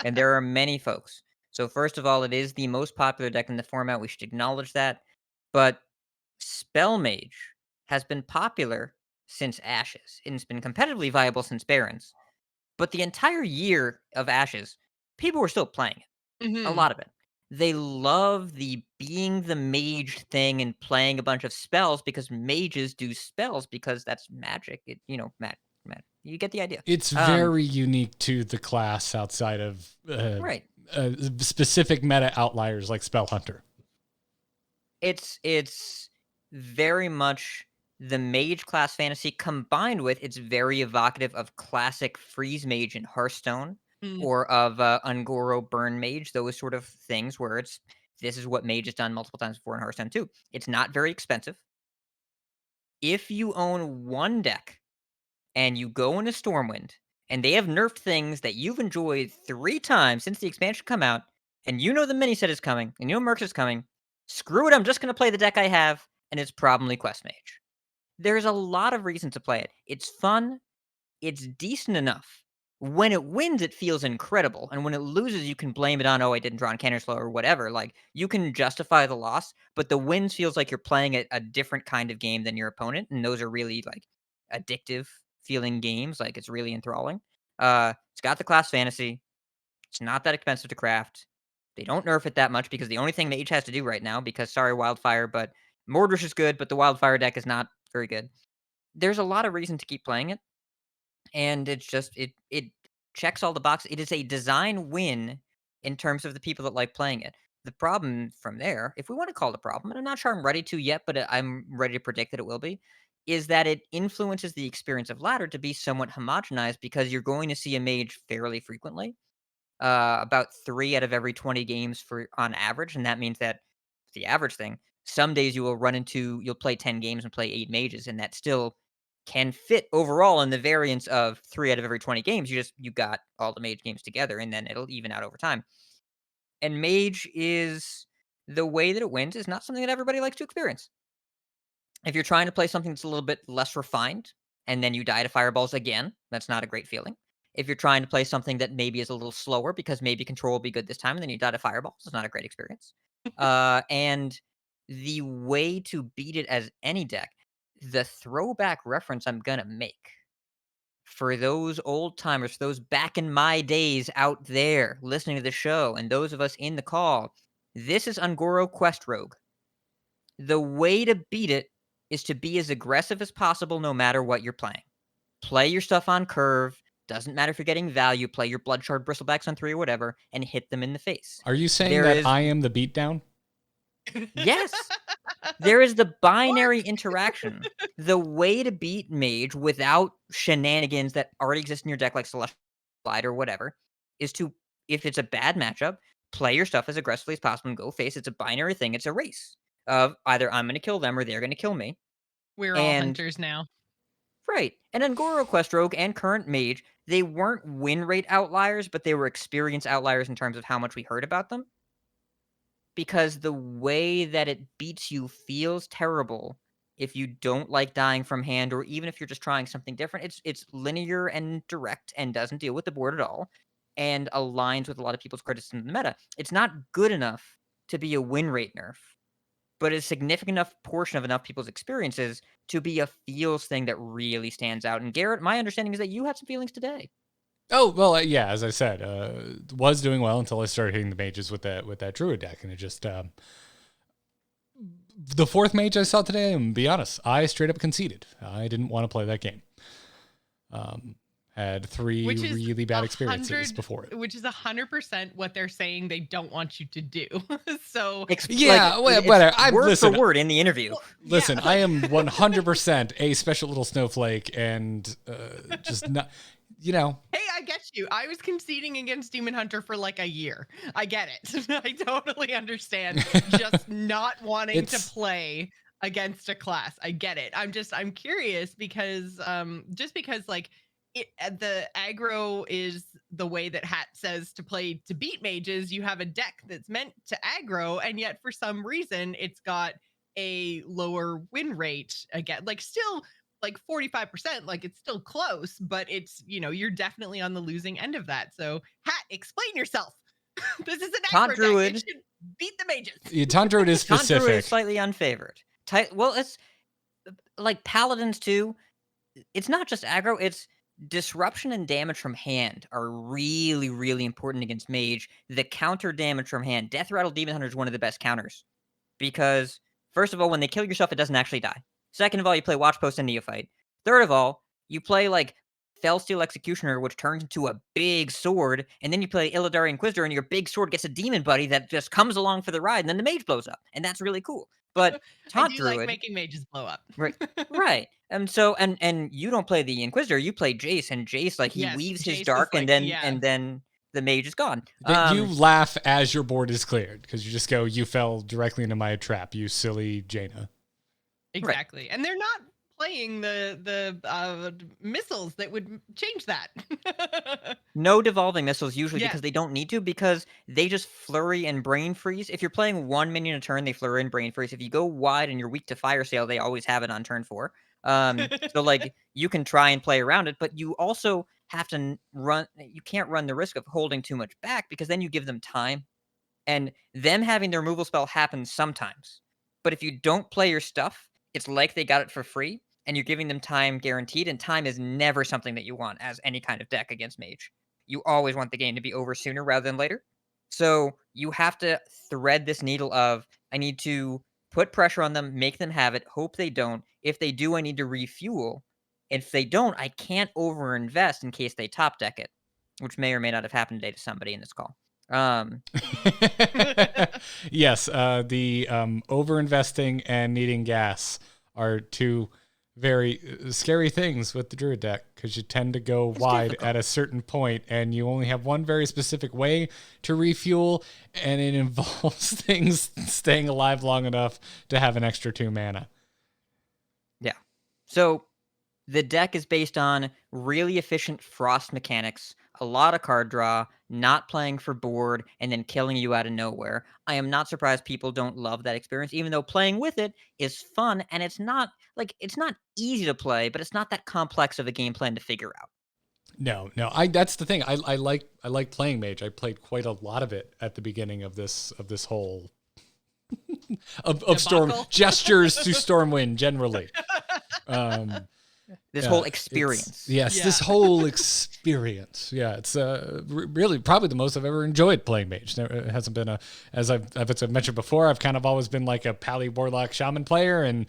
And there are many folks. So first of all, it is the most popular deck in the format. We should acknowledge that. But Spell Mage has been popular since Ashes, and it's been competitively viable since Barons. But the entire year of Ashes, people were still playing it. A Mhm. lot of it. They love the being the mage thing and playing a bunch of spells because mages do spells because that's magic. You get the idea. It's Um, very unique to the class outside of right. specific meta outliers like Spell Hunter. It's very much the mage class fantasy combined with it's very evocative of classic freeze mage in Hearthstone Mm. or of Ungoro burn mage, those sort of things where this is what mage has done multiple times before in Hearthstone too. It's not very expensive. If you own one deck and you go into Stormwind and they have nerfed things that you've enjoyed 3 times since the expansion come out, and you know the mini set is coming, and you know Mercs is coming, screw it, I'm just gonna play the deck I have, and it's probably Quest Mage. There's a lot of reasons to play it. It's fun, it's decent enough. When it wins, it feels incredible, and when it loses, you can blame it on, "Oh, I didn't draw on Counterspell," or whatever, like, you can justify the loss, but the wins feels like you're playing a different kind of game than your opponent, and those are really, like, addictive feeling games, like, it's really enthralling. It's got the class fantasy, it's not that expensive to craft, they don't nerf it that much because the only thing Mage has to do right now because sorry, Wildfire, but Mordresh is good, but the Wildfire deck is not very good. There's a lot of reason to keep playing it. And it's just it checks all the boxes. It is a design win in terms of the people that like playing it. The problem from there, if we want to call it a problem, and I'm not sure I'm ready to yet, but I'm ready to predict that it will be, is that it influences the experience of ladder to be somewhat homogenized because you're going to see a mage fairly frequently, about 3 out of every 20 games for on average, and that means that the average thing. Some days you'll play 10 games and play 8 mages, and that still can fit overall in the variance of 3 out of every 20 games. You got all the mage games together, and then it'll even out over time. And mage is the way that it wins is not something that everybody likes to experience. If you're trying to play something that's a little bit less refined, and then you die to fireballs again, that's not a great feeling. If you're trying to play something that maybe is a little slower because maybe control will be good this time, and then you die to fireballs, it's not a great experience. And the way to beat it as any deck, the throwback reference I'm gonna make for those old timers, those back in my days out there listening to the show, and those of us in the call, this is Ungoro Quest Rogue. The way to beat it is to be as aggressive as possible no matter what you're playing. Play your stuff on curve. Doesn't matter if you're getting value. Play your blood shard bristlebacks on 3 or whatever, and hit them in the face. Are you saying There that is I am the beatdown? yes, there is the binary What? interaction. The way to beat mage without shenanigans that already exist in your deck, like Celestial Slide or whatever, is to if it's a bad matchup, play your stuff as aggressively as possible and go face. It's a binary thing. It's a race of either I'm going to kill them or they're going to kill me. We're all And hunters now. right. And Ungoro Quest Rogue and current Mage, they weren't win rate outliers, but they were experience outliers in terms of how much we heard about them. Because the way that it beats you feels terrible if you don't like dying from hand, or even if you're just trying something different. It's linear and direct and doesn't deal with the board at all, and aligns with a lot of people's criticism of the meta. It's not good enough to be a win rate nerf, but a significant enough portion of enough people's experiences to be a feels thing that really stands out. And Garrett, my understanding is that you had some feelings today. Oh well, yeah. As I said, was doing well until I started hitting the mages with that druid deck, and it just the fourth mage I saw today. I'm gonna be honest, I straight up conceded. I didn't want to play that game. Had 3 Which is really bad experiences before it. Which is 100% what they're saying they don't want you to do. So Yeah, it's whatever. I'm word listen. for word in the interview. Listen, yeah. I am 100% a special little snowflake, and just not. Hey, I get you. I was conceding against Demon Hunter for like a year. I get it. I totally understand just not wanting to play against a class. I get it. I'm curious because just because like the aggro is the way that Hat says to play to beat mages, you have a deck that's meant to aggro, and yet for some reason it's got a lower win rate again. Like still like 45%, like it's still close, but it's, you're definitely on the losing end of that. So Hat, explain yourself. This is an Taunt aggro deck. Druid. It should beat the mages. Yeah, Taunt Druid is Taunt Druid specific. is slightly unfavored. Well, it's like Paladins too. It's not just aggro, it's disruption and damage from hand are really, really important against Mage. The counter damage from hand, Death Rattle Demon Hunter is one of the best counters. Because, first of all, when they kill yourself, it doesn't actually die. Second of all, you play Watch Post and Neophyte. Third of all, you play, like, Fellsteel Executioner, which turns into a big sword, and then you play Illidari Inquisitor, and your big sword gets a demon buddy that just comes along for the ride, and then the mage blows up. And that's really cool. But I Taunt do Druid... like making mages blow up. Right. And so and you don't play the Inquisitor, you play Joce, and Joce, like, he Yes, weaves his Jace is dark, like, and then the mage is gone. You laugh as your board is cleared because you just go, you fell directly into my trap, you silly Jaina. Exactly. And they're not playing the missiles that would change that. No devolving missiles usually Yeah. because they don't need to, because they just flurry and brain freeze. If you're playing 1 minion a turn, they flurry and brain freeze. If you go wide and you're weak to fire sale, they always have it on turn 4. So like you can try and play around it, but you also have to run. You can't run the risk of holding too much back because then you give them time, and them having their removal spell happens sometimes. But if you don't play your stuff, it's like they got it for free, and you're giving them time guaranteed, and time is never something that you want as any kind of deck against Mage. You always want the game to be over sooner rather than later. So you have to thread this needle of, I need to put pressure on them, make them have it, hope they don't. If they do, I need to refuel. If they don't, I can't overinvest in case they top deck it, which may or may not have happened today to somebody in this call. Yes, the overinvesting and needing gas are two very scary things with the Druid deck because you tend to go wide at a certain point and you only have one very specific way to refuel, and it involves things staying alive long enough to have an extra 2 mana. Yeah. So the deck is based on really efficient frost mechanics, a lot of card draw, not playing for board, and then killing you out of nowhere. I am not surprised people don't love that experience, even though playing with it is fun, and it's not easy to play, but it's not that complex of a game plan to figure out. No, that's the thing. I like playing Mage. I played quite a lot of it at the beginning of this whole of Storm gestures to Stormwind generally. This whole experience. This whole experience. Yeah, it's really probably the most I've ever enjoyed playing Mage. It hasn't been as I've mentioned before, I've kind of always been like a Pally Warlock Shaman player, and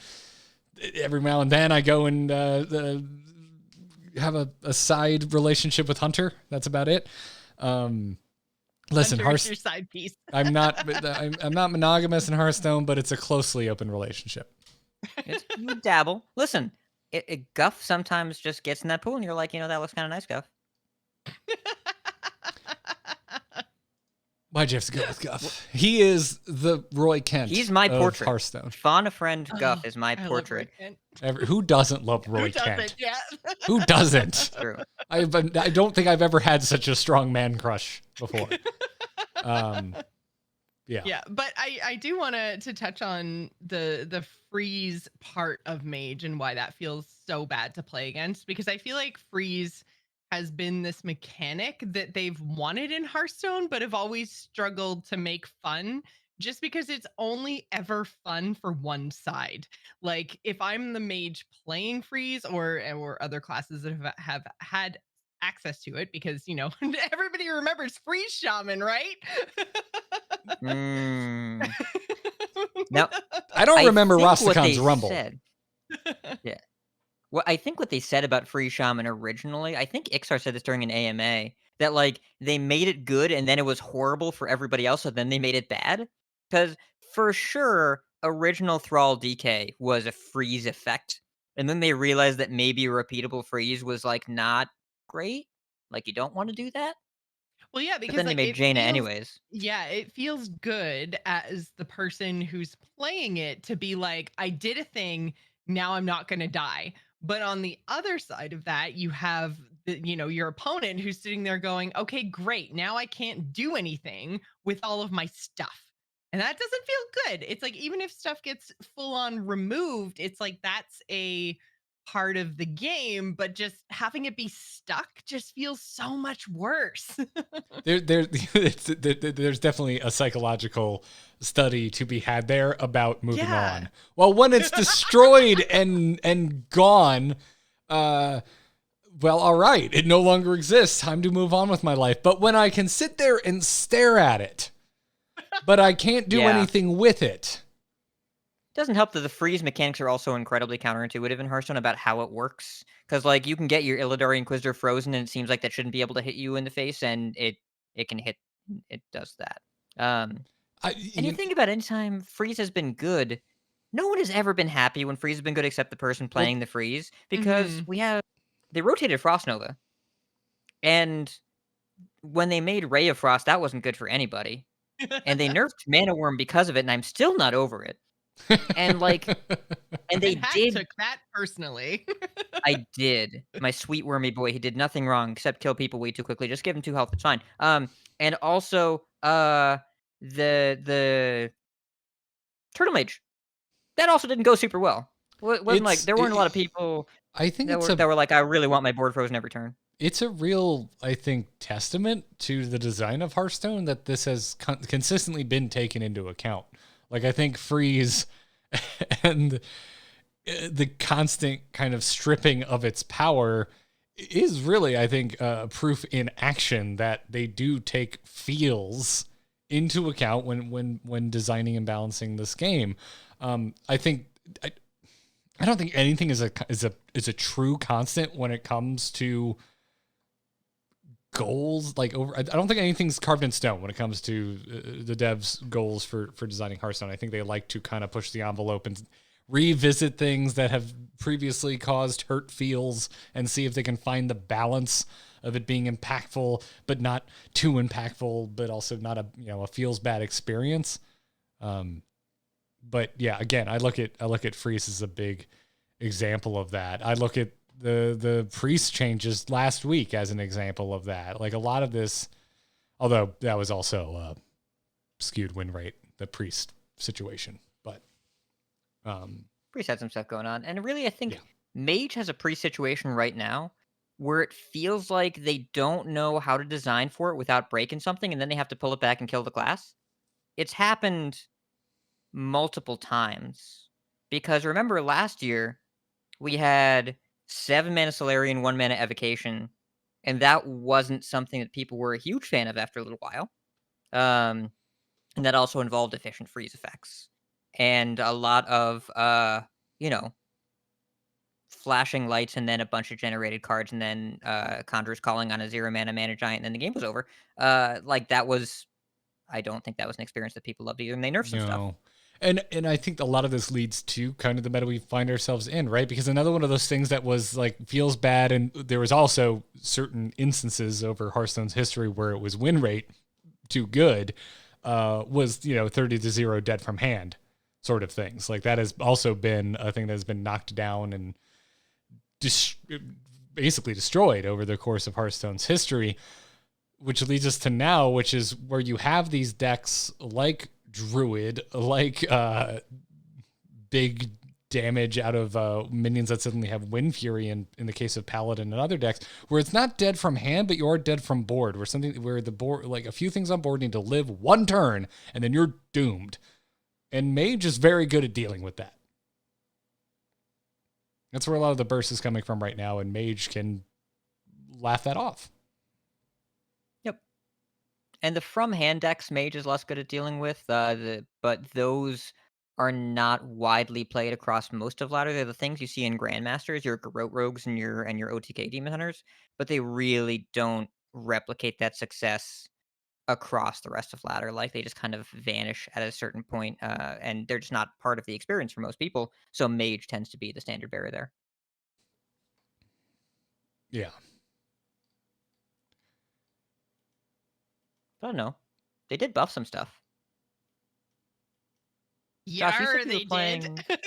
every now and then I go and have a side relationship with Hunter. That's about it. Listen, Hunter's your side piece. I'm not monogamous in Hearthstone, but it's a closely open relationship. You dabble. Listen, Guff sometimes just gets in that pool, and you're like, that looks kind of nice, Guff. Why'd you have to go with Guff? He is the Roy Kent. He's my portrait. Hearthstone. Fawn a friend Guff is my portrait. Who doesn't love Roy Kent? Yeah. Who doesn't? True. I don't think I've ever had such a strong man crush before. Yeah, but I do want to touch on the freeze part of Mage and why that feels so bad to play against, because I feel like freeze has been this mechanic that they've wanted in Hearthstone but have always struggled to make fun, just because it's only ever fun for one side. Like if I'm the mage playing freeze or other classes that have had access to it, because everybody remembers freeze shaman, right? Now I don't remember Rostacon's Rumble. Yeah. Well, I think what they said about Free Shaman originally, I think Ixar said this during an AMA, that like they made it good and then it was horrible for everybody else, so then they made it bad. Because for sure, original Thrall DK was a freeze effect. And then they realized that maybe a repeatable freeze was like not great. Like you don't want to do that. Well, yeah, because But then they made Jaina anyways. Yeah, it feels good as the person who's playing it to be like, I did a thing, now I'm not going to die. But on the other side of that, you have your opponent who's sitting there going, okay, great, now I can't do anything with all of my stuff. And that doesn't feel good. It's like, even if stuff gets full on removed, it's like that's a part of the game, but just having it be stuck just feels so much worse. There's definitely a psychological study to be had there about moving Yeah. on. Well, when it's destroyed and gone, well, all right, it no longer exists. Time to move on with my life. But when I can sit there and stare at it, but I can't do anything with it. Doesn't help that the freeze mechanics are also incredibly counterintuitive in Hearthstone about how it works. Because like you can get your Illidari Inquisitor frozen, and it seems like that shouldn't be able to hit you in the face, and it can hit. It does that. And you think about anytime freeze has been good, no one has ever been happy when freeze has been good except the person playing the freeze, because they rotated Frost Nova, and when they made Ray of Frost, that wasn't good for anybody, and they nerfed Mana Worm because of it, and I'm still not over it. And like, and they took that personally. I did. My sweet wormy boy, he did nothing wrong except kill people way too quickly. Just give him 2 health, it's fine. And also, the Turtle Mage, that also didn't go super well. Wasn't like there weren't a lot of people. I think that were like, I really want my board frozen every turn. It's a real, I think, testament to the design of Hearthstone that this has consistently been taken into account. Like, I think freeze and the constant kind of stripping of its power is really, I think, proof in action that they do take feels into account when designing and balancing this game. I think I don't think anything is a true constant when it comes to goals. Like I don't think anything's carved in stone when it comes to the devs' goals for designing Hearthstone. I think they like to kind of push the envelope and revisit things that have previously caused hurt feels and see if they can find the balance of it being impactful but not too impactful, but also not a feels bad experience. But yeah, again, I look at Freeze as a big example of that. I look at the priest changes last week as an example of that. Like a lot of this, although that was also skewed win rate, the priest situation. But priest had some stuff going on, and really, I think Mage has a priest situation right now where it feels like they don't know how to design for it without breaking something, and then they have to pull it back and kill the class. It's happened multiple times, because remember last year we had 7 mana Solarian, 1 mana Evocation, and that wasn't something that people were a huge fan of after a little while. And that also involved efficient freeze effects and a lot of flashing lights, and then a bunch of generated cards, and then Conjurer's Calling on a 0 mana giant, and then the game was over. Like that was, I don't think that was an experience that people loved either, and they nerfed some stuff. And I think a lot of this leads to kind of the meta we find ourselves in, right? Because another one of those things that was like feels bad, and there was also certain instances over Hearthstone's history where it was win rate too good, was 30-0 dead from hand sort of things. Like that has also been a thing that has been knocked down and basically destroyed over the course of Hearthstone's history, which leads us to now, which is where you have these decks like Druid, like big damage out of minions that suddenly have Wind Fury in the case of Paladin and other decks, where it's not dead from hand, but you're dead from board, where the board, like a few things on board need to live one turn and then you're doomed. And Mage is very good at dealing with that. That's where a lot of the burst is coming from right now, and Mage can laugh that off. Yep. And the from hand decks Mage is less good at dealing with, but those are not widely played across most of ladder. They're the things you see in Grandmasters, your Garrote Rogues and your OTK Demon Hunters, but they really don't replicate that success across the rest of ladder. Like they just kind of vanish at a certain point, and they're just not part of the experience for most people. So Mage tends to be the standard bearer there. Yeah. I don't know. They did buff some stuff. Yeah, Josh, they playing... did.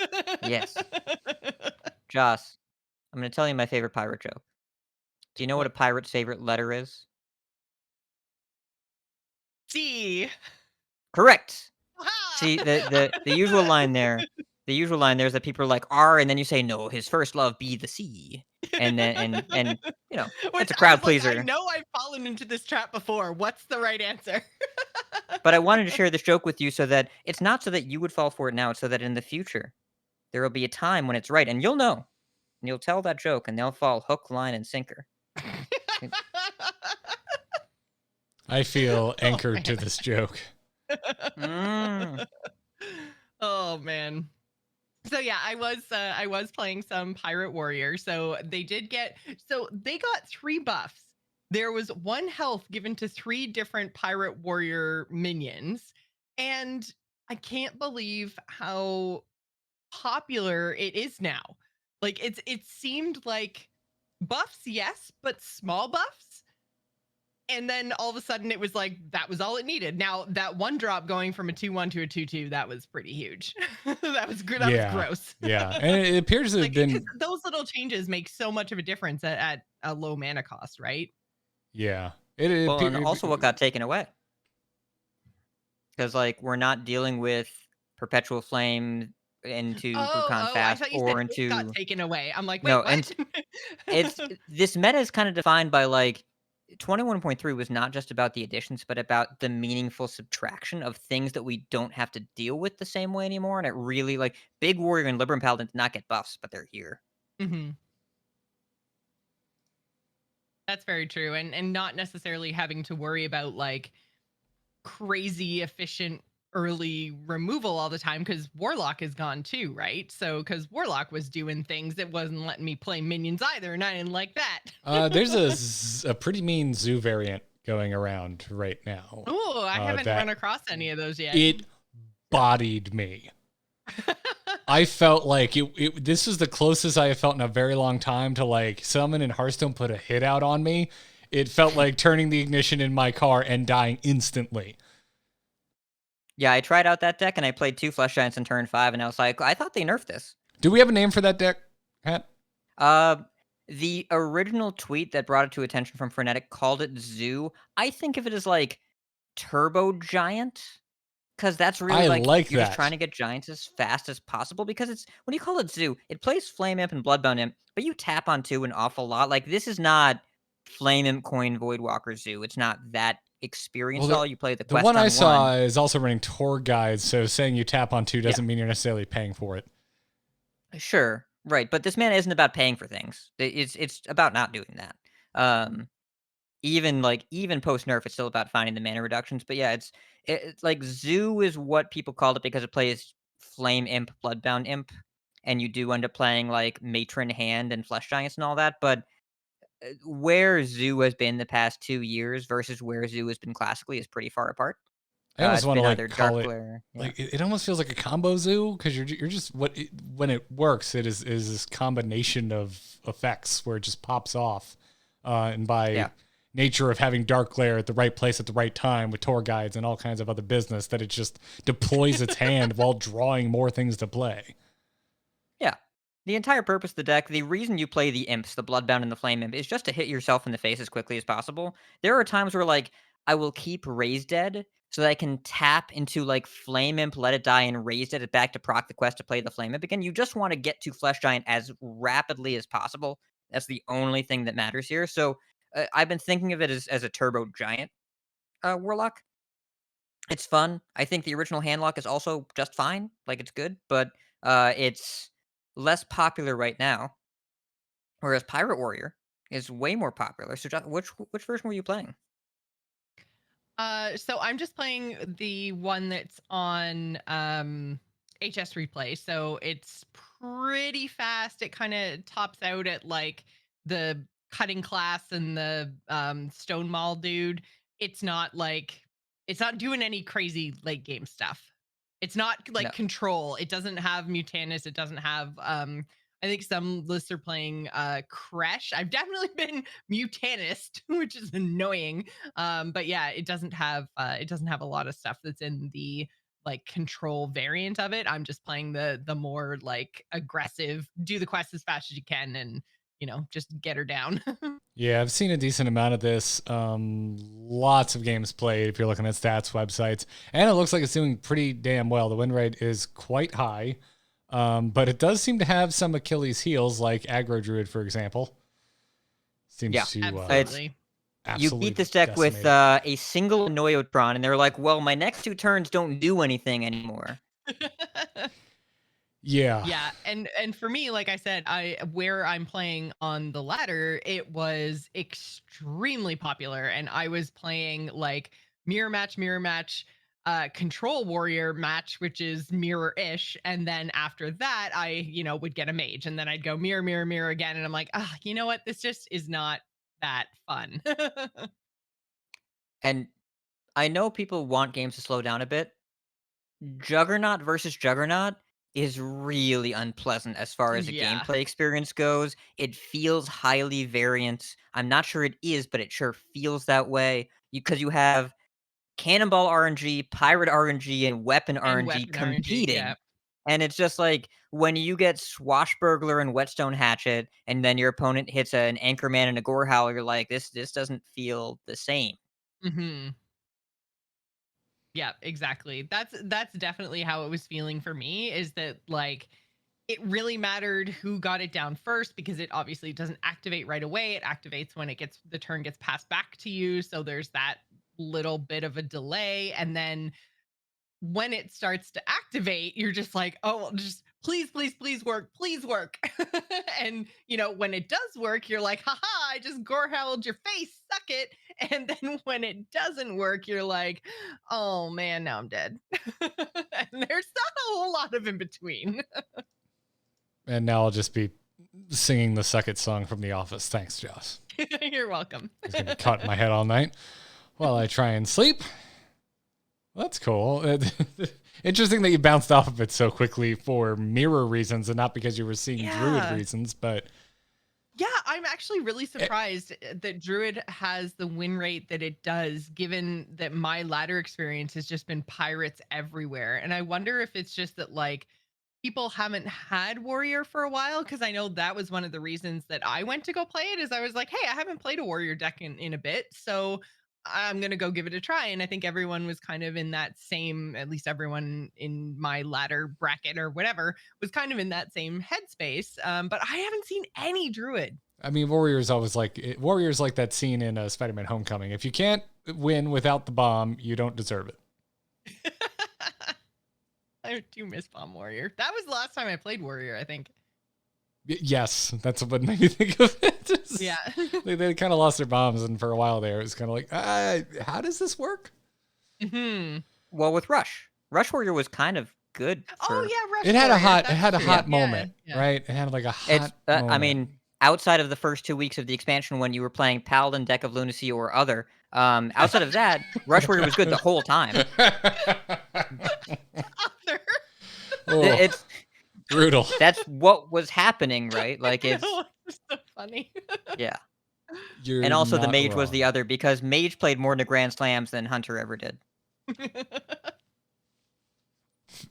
Yes. Joss, I'm going to tell you my favorite pirate joke. Do you know what a pirate's favorite letter is? C. Correct. See, the usual line there. the usual line there is that people are like, "R," and then you say, "No, his first love be the sea," and then and you know Which it's a I crowd was like, pleaser. I know I've fallen into this trap before. What's the right answer? But I wanted to share this joke with you so that it's not so that you would fall for it now, it's so that in the future there will be a time when it's right, and you'll know, and you'll tell that joke, and they'll fall hook, line, and sinker. I feel Oh, anchored to man. this joke. Mm. Oh man. So yeah, I was playing some Pirate Warrior. So they got 3 buffs. There was 1 health given to 3 different Pirate Warrior minions, and I can't believe how popular it is now. Like it seemed like buffs, yes, but small buffs. And then all of a sudden it was like that was all it needed. Now that 1 drop going from a 2-1 to a 2-2, that was pretty huge. That was good. That was gross. Yeah. And it appears to have Like, 'cause been, those little changes make so much of a difference at a low mana cost, right? yeah. It Well, and appear, also what got taken away. Because, like, we're not dealing with Perpetual Flame into Brucon I Fast thought you said or it got into... taken away. I'm like, wait, No, what? and it's this meta is kind of defined by, like, 21.3 was not just about the additions, but about the meaningful subtraction of things that we don't have to deal with the same way anymore, and it really, like, Big Warrior and Libram Paladin did not get buffs, but they're here. Mhm. That's very true. And not necessarily having to worry about like crazy efficient early removal all the time, because Warlock is gone too, right? So because Warlock was doing things that wasn't letting me play minions either, and I didn't like that. there's a pretty mean zoo variant going around right now. Oh, I haven't that run across any of those yet. It bodied me. I felt like this was the closest I have felt in a very long time to like someone in Hearthstone put a hit out on me. It felt like turning the ignition in my car and dying instantly. Yeah, I tried out that deck, and I played 2 Flesh Giants in turn 5, and I was like, I thought they nerfed this. Do we have a name for that deck, Hat? The original tweet that brought it to attention from Frenetic called it Zoo. I think of it as, like, Turbo Giant. Because that's really, I like, like you're just that. trying to get giants as fast as possible, because it's when you call it Zoo, it plays Flame Imp and Bloodbound Imp, but you tap on 2 an awful lot. Like, this is not Flame Imp, Coin, Voidwalker Zoo. It's not that experienced at all. You play the The quest one on I 1. saw is also running tour guides, so saying you tap on 2 doesn't mean you're necessarily paying for it. Sure, right, but this mana isn't about paying for things. It's about not doing that. Even post nerf, it's still about finding the mana reductions. But yeah, it's like Zoo is what people called it because it plays Flame Imp, Bloodbound Imp, and you do end up playing like Matron Hand and Flesh Giants and all that. But where Zoo has been the past 2 years versus where Zoo has been classically is pretty far apart. I almost It's want to been like either call Dark it Glare, yeah. like it almost feels like a combo zoo because you're just when it works it is this combination of effects where it just pops off, and by nature of having Dark Glare at the right place at the right time with tour guides and all kinds of other business that it just deploys its hand while drawing more things to play. Yeah. The entire purpose of the deck, the reason you play the imps, the Bloodbound and the Flame Imp, is just to hit yourself in the face as quickly as possible. There are times where, like, I will keep Raise Dead so that I can tap into, like, Flame Imp, let it die, and Raise Dead it back to proc the quest to play the Flame Imp again. You just want to get to Flesh Giant as rapidly as possible. That's the only thing that matters here. So I've been thinking of it as a Turbo Giant Warlock. It's fun. I think the original Handlock is also just fine. Like, it's good, but it's less popular right now. Whereas Pirate Warrior is way more popular. So, which version were you playing? So I'm just playing the one that's on HS Replay. So it's pretty fast. It kind of tops out at like the cutting class and the stone maul dude. It's not doing any crazy late game stuff. It's not like No. control. It doesn't have Mutanus. It doesn't have I think some lists are playing Kresh. I've definitely been Mutanist, which is annoying. But yeah, it doesn't have a lot of stuff that's in the like control variant of it. I'm just playing the more like aggressive, do the quest as fast as you can and just get her down. Yeah, I've seen a decent amount of this. Lots of games played if you're looking at stats websites, and it looks like it's doing pretty damn well. The win rate is quite high. But it does seem to have some Achilles heels, like Aggro Druid, for example. Seems to Absolutely. You beat this deck with a single Annoyotron, and they're like, well, my next 2 turns don't do anything anymore. Yeah, and for me, like I said, where I'm playing on the ladder, it was extremely popular, and I was playing like mirror match, control warrior match, which is mirror-ish, and then after that, I would get a mage, and then I'd go mirror again, and I'm like, you know what? This just is not that fun. And I know people want games to slow down a bit. Juggernaut versus Juggernaut is really unpleasant as far as the Yeah. gameplay experience goes. It feels highly variant. I'm not sure it is, but it sure feels that way. Because you have Cannonball RNG, Pirate RNG, and Weapon And RNG weapon RNG, competing. yeah. And it's just like when you get Swashbuckler and Whetstone Hatchet, and then your opponent hits an Anchorman and a Gorehowl, you're like, this doesn't feel the same. Mm-hmm. Yeah, exactly. That's definitely how it was feeling for me, is that like it really mattered who got it down first, because it obviously doesn't activate right away. It activates when the turn gets passed back to you. So there's that little bit of a delay. And then when it starts to activate, you're just like, oh, just please work, please work. And when it does work, you're like, haha, I just gorehowled your face, suck it. And then when it doesn't work, you're like, oh man, now I'm dead. And there's not a whole lot of in between. And now I'll just be singing the Suck It song from The Office. Thanks, Joce. You're welcome. It's going to be caught in my head all night while I try and sleep. That's cool. Interesting that you bounced off of it so quickly for mirror reasons and not because you were seeing Druid reasons, but... Yeah, I'm actually really surprised that Druid has the win rate that it does, given that my ladder experience has just been pirates everywhere. And I wonder if it's just that, like, people haven't had Warrior for a while, because I know that was one of the reasons that I went to go play it, is I was like, hey, I haven't played a Warrior deck in a bit, so I'm going to go give it a try. And I think everyone was kind of in that same, at least everyone in my ladder bracket or whatever, was kind of in that same headspace. But I haven't seen any Druid. I mean, Warriors like that scene in Spider-Man Homecoming. If you can't win without the bomb, you don't deserve it. I do miss Bomb Warrior. That was the last time I played Warrior, I think. Yes, that's what made me think of it. Yeah. they kind of lost their bombs, and for a while there, it was kind of like, how does this work? Mm-hmm. Well, with Rush Warrior was kind of good. Oh yeah, Rush It had Warrior. a hot moment, right? It had like a hot moment. I mean, outside of the first 2 weeks of the expansion when you were playing Paladin, Deck of Lunacy, or other, outside of that, Rush Warrior was good the whole time. It's brutal. That's what was happening, right? Like, it's so funny. Yeah. You're and also the not Mage was wrong. the other, because Mage played more in the Grand Slams than Hunter ever did.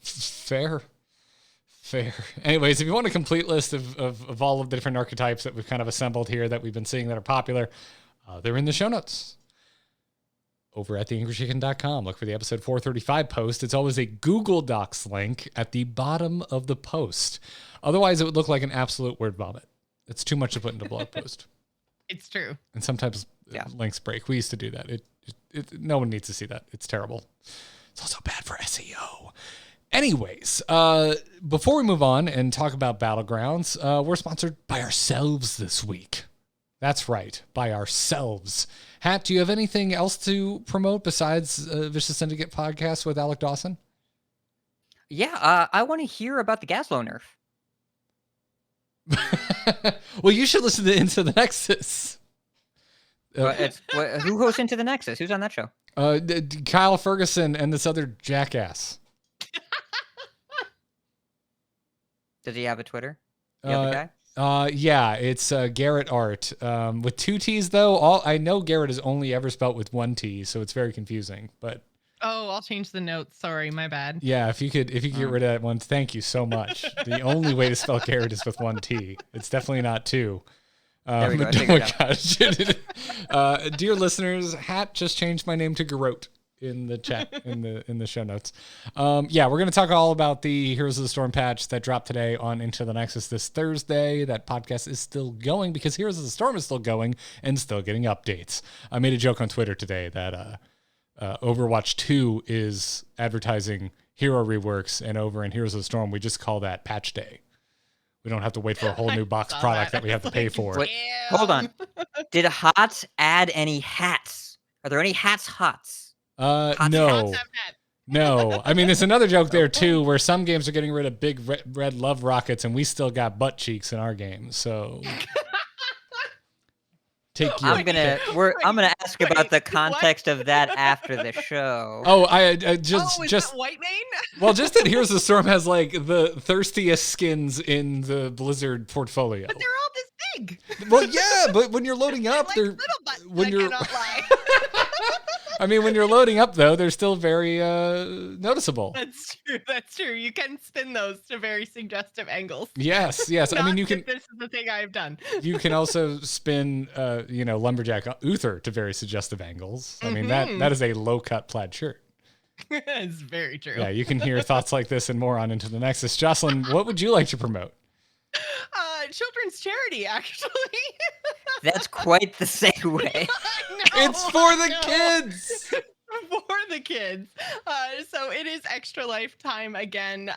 Fair. Anyways, if you want a complete list of all of the different archetypes that we've kind of assembled here that we've been seeing that are popular, they're in the show notes over at theangrychicken.com. Look for the episode 435 post. It's always a Google Docs link at the bottom of the post. Otherwise, it would look like an absolute word vomit. It's too much to put into a blog post. It's true. And sometimes links break. We used to do that. No one needs to see that. It's terrible. It's also bad for SEO. Anyways, before we move on and talk about Battlegrounds, we're sponsored by ourselves this week. That's right, by ourselves. Hat, do you have anything else to promote besides Vicious Syndicate podcast with Alec Dawson? Yeah, I want to hear about the Gaslow nerf. Well, you should listen to Into the Nexus. Who hosts Into the Nexus? Who's on that show? Kyle Ferguson and this other jackass. Does he have a Twitter? The other guy? Yeah, it's Garrett Art. With 2 T's though. I know Garrett is only ever spelt with 1 T, so it's very confusing. But I'll change the notes. Sorry, my bad. yeah, if you could get rid of that one, thank you so much. The only way to spell Garrett is with 1 T. It's definitely not 2. There we go. Oh my gosh. Dear listeners, Hat just changed my name to Garrett. in the chat in the show notes. Yeah, we're gonna talk all about the Heroes of the Storm patch that dropped today on Into the Nexus this Thursday. That podcast is still going because Heroes of the Storm is still going and still getting updates. I made a joke on Twitter today that Overwatch 2 is advertising hero reworks, and over in Heroes of the Storm we just call that patch day. We don't have to wait for a whole new box product that we have to pay for. Wait, hold on. Did HOTS add any hats? Are there any HOTS? No. No. I mean, there's another joke there too, where some games are getting rid of big red love rockets, and we still got butt cheeks in our game. So take your. I'm gonna ask about the context of that after the show. Oh, I just that White Mane? Well, just that Heroes of the Storm has like the thirstiest skins in the Blizzard portfolio. But they're all this big. Well, yeah, but when you're loading up, like they're little buttons, when I you're. cannot lie. I mean, when you're loading up, though, they're still very noticeable. That's true. That's true. You can spin those to very suggestive angles. Yes. I mean, you can. This is the thing I've done. You can also spin, Lumberjack Uther to very suggestive angles. I mean, that is a low-cut plaid shirt. It's very true. Yeah, you can hear thoughts like this and more on Into the Nexus. Jocelyn, what would you like to promote? Children's charity, actually. That's quite the segue. It's for the kids. For the kids. So it is Extra Life time again.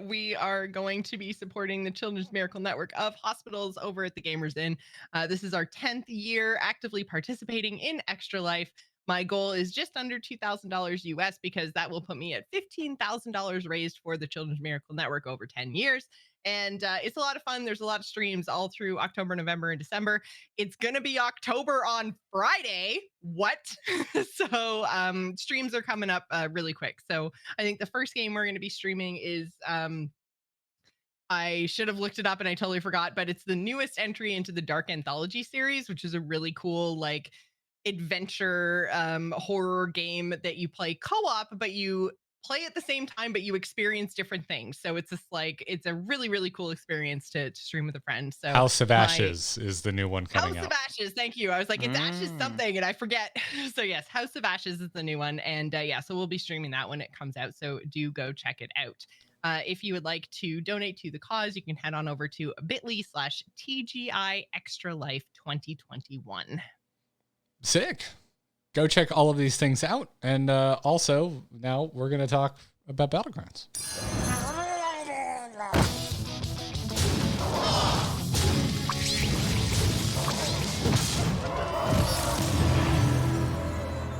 We are going to be supporting the Children's Miracle Network of hospitals over at the Gamers Inn. This is our 10th year actively participating in Extra Life. My goal is just under $2,000 US because that will put me at $15,000 raised for the Children's Miracle Network over 10 years. And it's a lot of fun. There's a lot of streams all through October, November, and December. It's going to be October on Friday. What? So streams are coming up really quick. So I think the first game we're going to be streaming is I should have looked it up and I totally forgot, but it's the newest entry into the Dark Anthology series, which is a really cool like adventure horror game that you play co-op, but you play at the same time, but you experience different things. So it's just like, it's a really, really cool experience to stream with a friend. So House of Ashes is the new one coming out. House of Ashes, thank you. I was like, it's Ashes something, and I forget. So yes, House of Ashes is the new one. And so we'll be streaming that when it comes out. So do go check it out. If you would like to donate to the cause, you can head on over to bit.ly/TGI Extra Life 2021. Sick. Go check all of these things out. And also, now we're going to talk about Battlegrounds.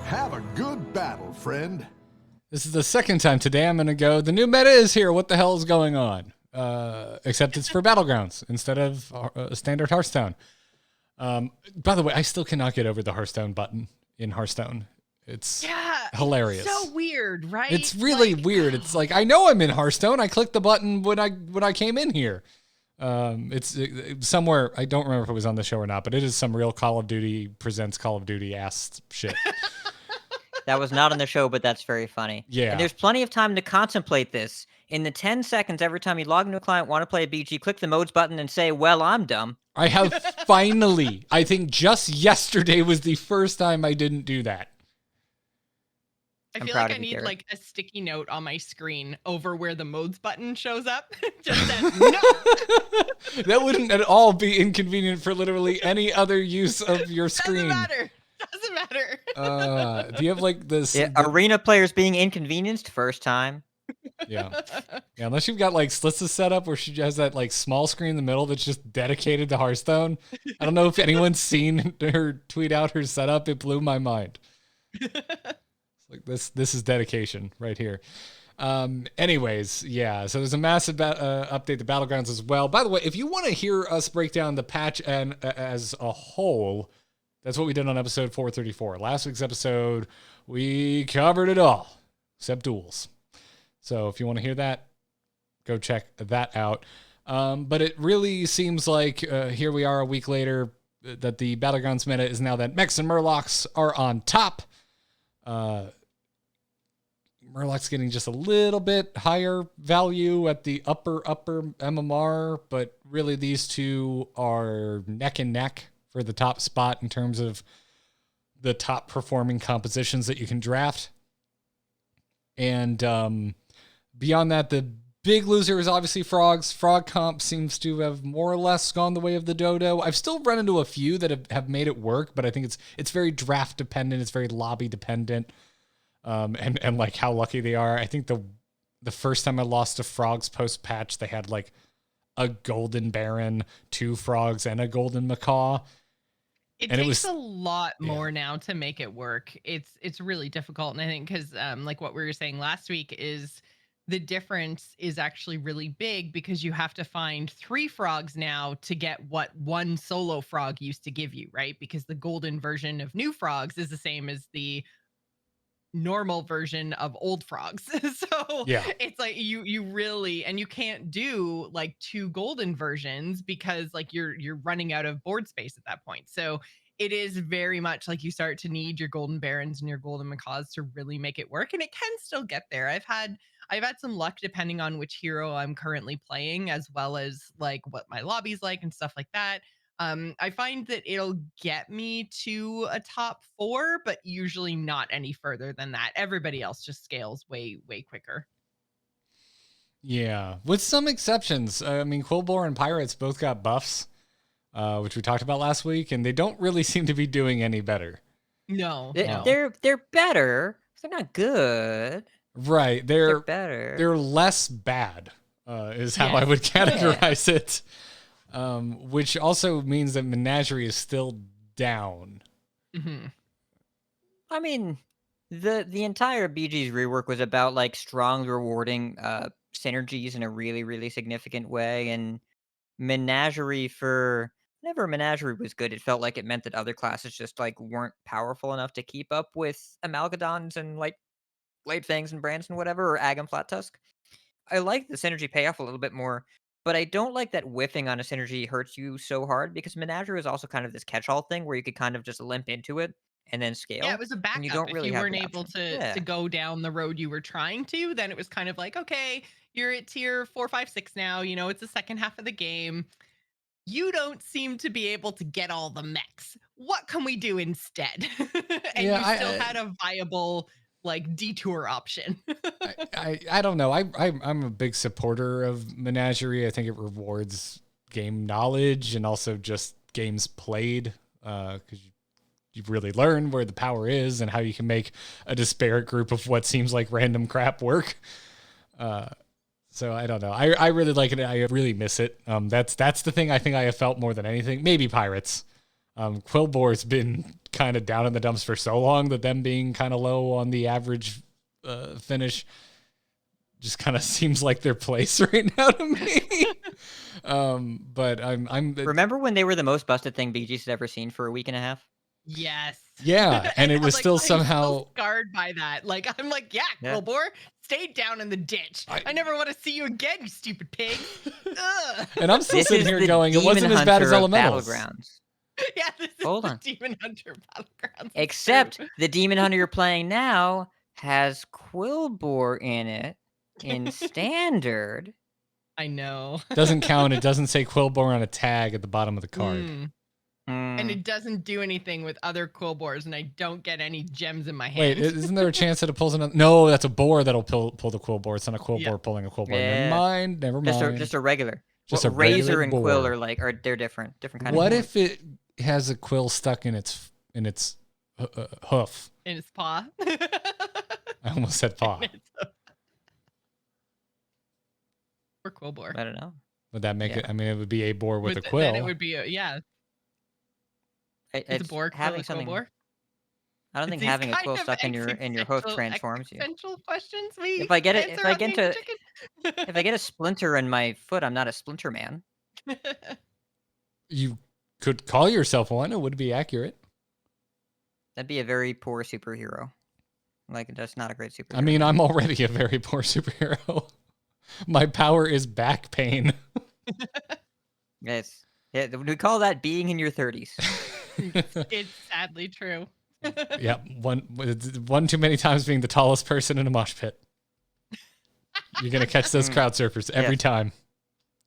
Have a good battle, friend. This is the second time today I'm going to go, the new meta is here. What the hell is going on? Except it's for Battlegrounds instead of standard Hearthstone. By the way, I still cannot get over the Hearthstone button in Hearthstone. It's hilarious. It's so weird, right? It's really weird. It's like, I know I'm in Hearthstone. I clicked the button when I came in here. It's somewhere, I don't remember if it was on the show or not, but it is some real Call of Duty presents Call of Duty ass shit. That was not on the show, but that's very funny. Yeah. And there's plenty of time to contemplate this. In the 10 seconds every time you log into a client, want to play a BG, click the modes button and say, well, I'm dumb. I have finally, I think just yesterday was the first time I didn't do that. I feel like I need like a sticky note on my screen over where the modes button shows up. Just says no. That wouldn't at all be inconvenient for literally any other use of your screen. Doesn't matter. Do you have like this? Yeah, arena players being inconvenienced first time. Yeah, unless you've got like Slitz's setup where she has that like small screen in the middle that's just dedicated to Hearthstone. I don't know if anyone's seen her tweet out her setup. It blew my mind. It's like this is dedication right here. Anyways, yeah, so there's a massive update to Battlegrounds as well. By the way, if you want to hear us break down the patch and as a whole, that's what we did on episode 434. Last week's episode, we covered it all except duels. So if you want to hear that, go check that out. But it really seems like here we are a week later that the Battlegrounds meta is now that mechs and murlocs are on top. Murloc's getting just a little bit higher value at the upper MMR, but really these two are neck and neck for the top spot in terms of the top performing compositions that you can draft. And beyond that, the big loser is obviously frogs. Frog comp seems to have more or less gone the way of the dodo. I've still run into a few that have made it work, but I think it's very draft dependent. It's very lobby dependent. And like how lucky they are. I think the first time I lost to frogs post patch, they had like a golden baron, 2 frogs, and a golden macaw. It And takes a lot more now to make it work. It's really difficult, and I think because like what we were saying last week is the difference is actually really big because you have to find 3 frogs now to get what 1 solo frog used to give you, right? Because the golden version of new frogs is the same as the normal version of old frogs. So Yeah. it's like you really, and you can't do like 2 golden versions because like you're running out of board space at that point. So it is very much like you start to need your golden barons and your golden macaws to really make it work, and it can still get there. I've had some luck depending on which hero I'm currently playing, as well as like what my lobby's like and stuff like that. I find that it'll get me to a top 4, but usually not any further than that. Everybody else just scales way, way quicker. Yeah, with some exceptions. I mean, Quillbore and Pirates both got buffs, which we talked about last week, and they don't really seem to be doing any better. No. They're better. They're not good. Right. They're better. They're less bad, is how I would categorize it. Which also means that Menagerie is still down. Mm-hmm. I mean, the entire BG's rework was about like strong, rewarding synergies in a really, really significant way. And Menagerie, for whenever Menagerie was good, it felt like it meant that other classes just like weren't powerful enough to keep up with Amalgadons and like Blade Fangs and Brands and whatever, or Ag and Flat Tusk. I like the synergy payoff a little bit more, but I don't like that whiffing on a synergy hurts you so hard, because Menagerie is also kind of this catch-all thing where you could kind of just limp into it and then scale. Yeah, it was a and you backup. don't If really you have weren't the able option. to go down the road you were trying to, then it was kind of like, okay, you're at tier 4, 5, 6 now. You know, it's the second half of the game. You don't seem to be able to get all the mechs. What can we do instead? And you still had a viable like detour option. I don't know. I'm a big supporter of Menagerie. I think it rewards game knowledge and also just games played, because you really learn where the power is and how you can make a disparate group of what seems like random crap work. So I don't know. I really like it. I really miss it. That's the thing I think I have felt more than anything. Maybe Pirates. Quillbore's been kind of down in the dumps for so long that them being kind of low on the average finish just kind of seems like their place right now to me. But I'm Remember when they were the most busted thing BG's had ever seen for a week and a half? Yes. Yeah, and it was like, still I'm somehow still scarred by that. Like I'm like, yeah, Quillbore, stay down in the ditch. I never want to see you again, you stupid pig. Ugh. And I'm still sitting here going, it wasn't as bad as Elementals. Yeah, this is Hold the on. Demon Hunter Battlegrounds. Except the Demon Hunter you're playing now has Quillbore in it in Standard. I know. Doesn't count. It doesn't say Quillbore on a tag at the bottom of the card. And it doesn't do anything with other Quillbores, and I don't get any gems in my hand. Wait, isn't there a chance that it pulls another? No, that's a boar that'll pull the Quillbore. It's not a Quillbore pulling a Quillbore. Yeah. Never mind. Just a regular. Just a Razor regular and boar. Quill are like, they're different kind of. What if it has a quill stuck in its hoof? In its paw. I almost said paw. Or Quillbore. I don't know. Would that make it? I mean, it would be a boar with a quill. Then it would be it's a boar having quill, something. Quillbore. I don't think having a quill stuck in your hoof transforms you. Questions If I get a splinter in my foot, I'm not a splinter man. You could call yourself one. It would be accurate. That'd be a very poor superhero. Like, that's not a great superhero. I mean, I'm already a very poor superhero. My power is back pain. Yes. Yeah, we call that being in your 30s. It's sadly true. Yeah, one too many times being the tallest person in a mosh pit. You're gonna catch those crowd surfers every time.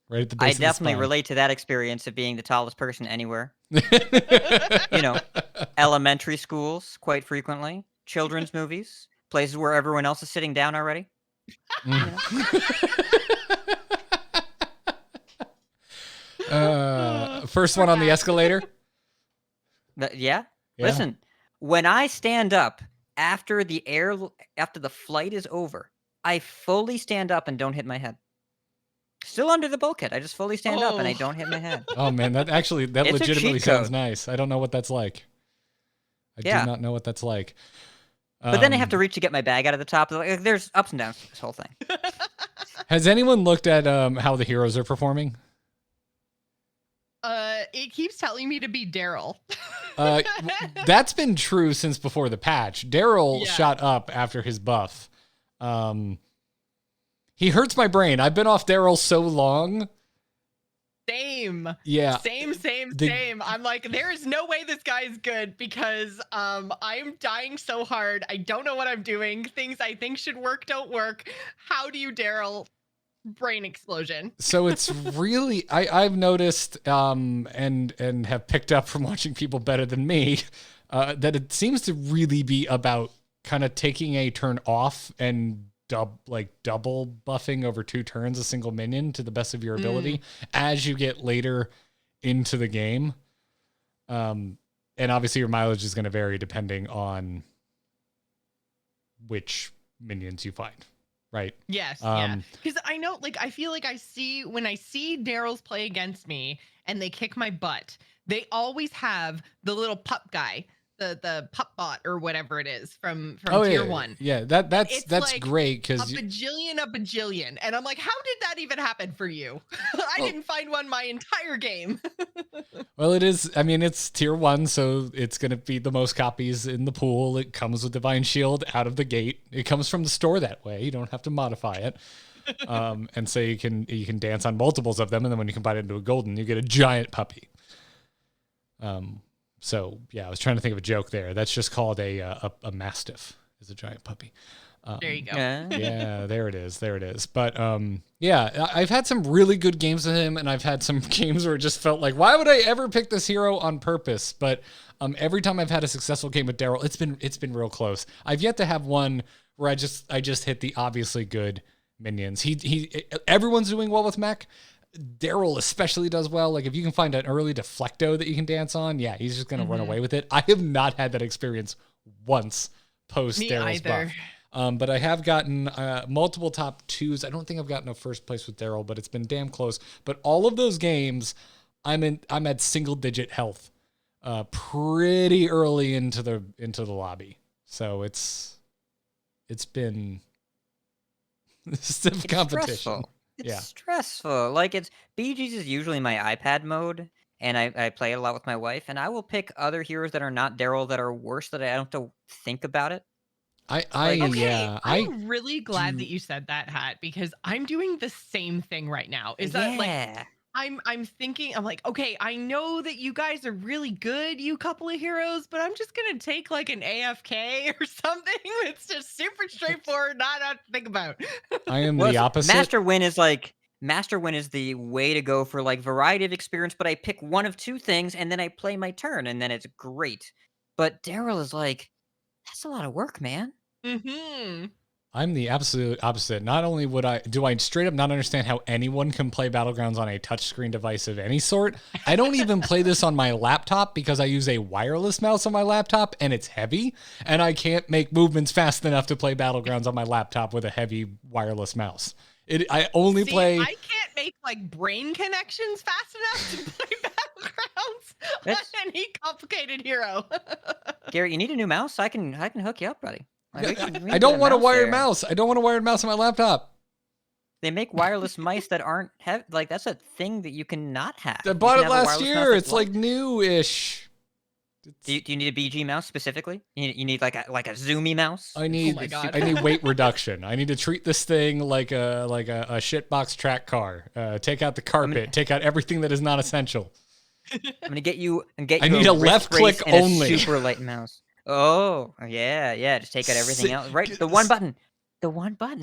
Right at the base I of the definitely spine. relate to that experience of being the tallest person anywhere. Elementary schools, quite frequently. Children's movies. places where everyone else is sitting down already. First one on the escalator. Yeah. Listen, when I stand up after the flight is over, I fully stand up and don't hit my head. Still under the bulkhead. I just fully stand up and I don't hit my head. Oh man, that It's legitimately a cheat sounds code. nice. I don't know what that's like. I do not know what that's like. But then I have to reach to get my bag out of the top. Like, there's ups and downs to this whole thing. Has anyone looked at how the heroes are performing? It keeps telling me to be Daryl. That's been true since before the patch. Daryl Yeah. shot up after his buff. He hurts my brain. I've been off Daryl so long. Same. Yeah. Same. I'm like, there is no way this guy is good because I'm dying so hard. I don't know what I'm doing. Things I think should work don't work. How do you, Daryl? Brain explosion. So it's really I've noticed and have picked up from watching people better than me that it seems to really be about kind of taking a turn off and double buffing over 2 turns a single minion to the best of your ability as you get later into the game. And obviously your mileage is going to vary depending on which minions you find, right? Yes, yeah. Because I know, like, I feel like when I see Daryl's play against me and they kick my butt, they always have the little pup guy, the pup bot or whatever it is from tier 1. Yeah, that's like great because a bajillion, and I'm like, how did that even happen for you? I didn't find one my entire game. Well, it is. I mean, it's tier 1, so it's going to be the most copies in the pool. It comes with Divine Shield out of the gate. It comes from the store that way. You don't have to modify it. And so you can dance on multiples of them, and then when you combine it into a golden, you get a giant puppy. So yeah, I was trying to think of a joke there. That's just called a mastiff. Is a giant puppy. There you go. Yeah, there it is. But yeah, I've had some really good games with him, and I've had some games where it just felt like, why would I ever pick this hero on purpose? But every time I've had a successful game with Daryl, it's been real close. I've yet to have one where I just hit the obviously good minions. Everyone's doing well with mech. Daryl especially does well. Like if you can find an early deflecto that you can dance on, yeah, he's just gonna run away with it. I have not had that experience once post Daryl's buff. But I have gotten multiple top 2s. I don't think I've gotten a first place with Daryl, but it's been damn close. But all of those games, I'm at single digit health, pretty early into the lobby. So it's been stiff competition. Stressful. It's stressful. Like BG's is usually my iPad mode, and I play it a lot with my wife, and I will pick other heroes that are not Daryl that are worse that I don't have to think about it. I'm really glad that you said that, Hat, because I'm doing the same thing right now. That like I'm thinking, I'm like, okay, I know that you guys are really good, you couple of heroes, but I'm just gonna take like an AFK or something. It's just super straightforward, not to think about. I am the opposite. Master Win is the way to go for like variety of experience, but I pick one of 2 things and then I play my turn and then it's great. But Daryl is like, that's a lot of work, man. Mm-hmm. I'm the absolute opposite. Not only do I straight up not understand how anyone can play Battlegrounds on a touchscreen device of any sort. I don't even play this on my laptop because I use a wireless mouse on my laptop and it's heavy, and I can't make movements fast enough to play Battlegrounds on my laptop with a heavy wireless mouse. I can't make like brain connections fast enough to play Battlegrounds on any complicated hero. Garrett, you need a new mouse? I can hook you up, buddy. I don't want a wired mouse. I don't want a wired mouse on my laptop. They make wireless mice that aren't like that's a thing that you can not have. I bought it last year. It's like new-ish. Do you need a BG mouse specifically? You need like a zoomy mouse? I need weight reduction. I need to treat this thing like a shitbox track car. Take out the carpet. Take out everything that is not essential. I'm gonna get you. I need a left click only. A super light mouse. Oh yeah. Just take out everything else. Right, the one button.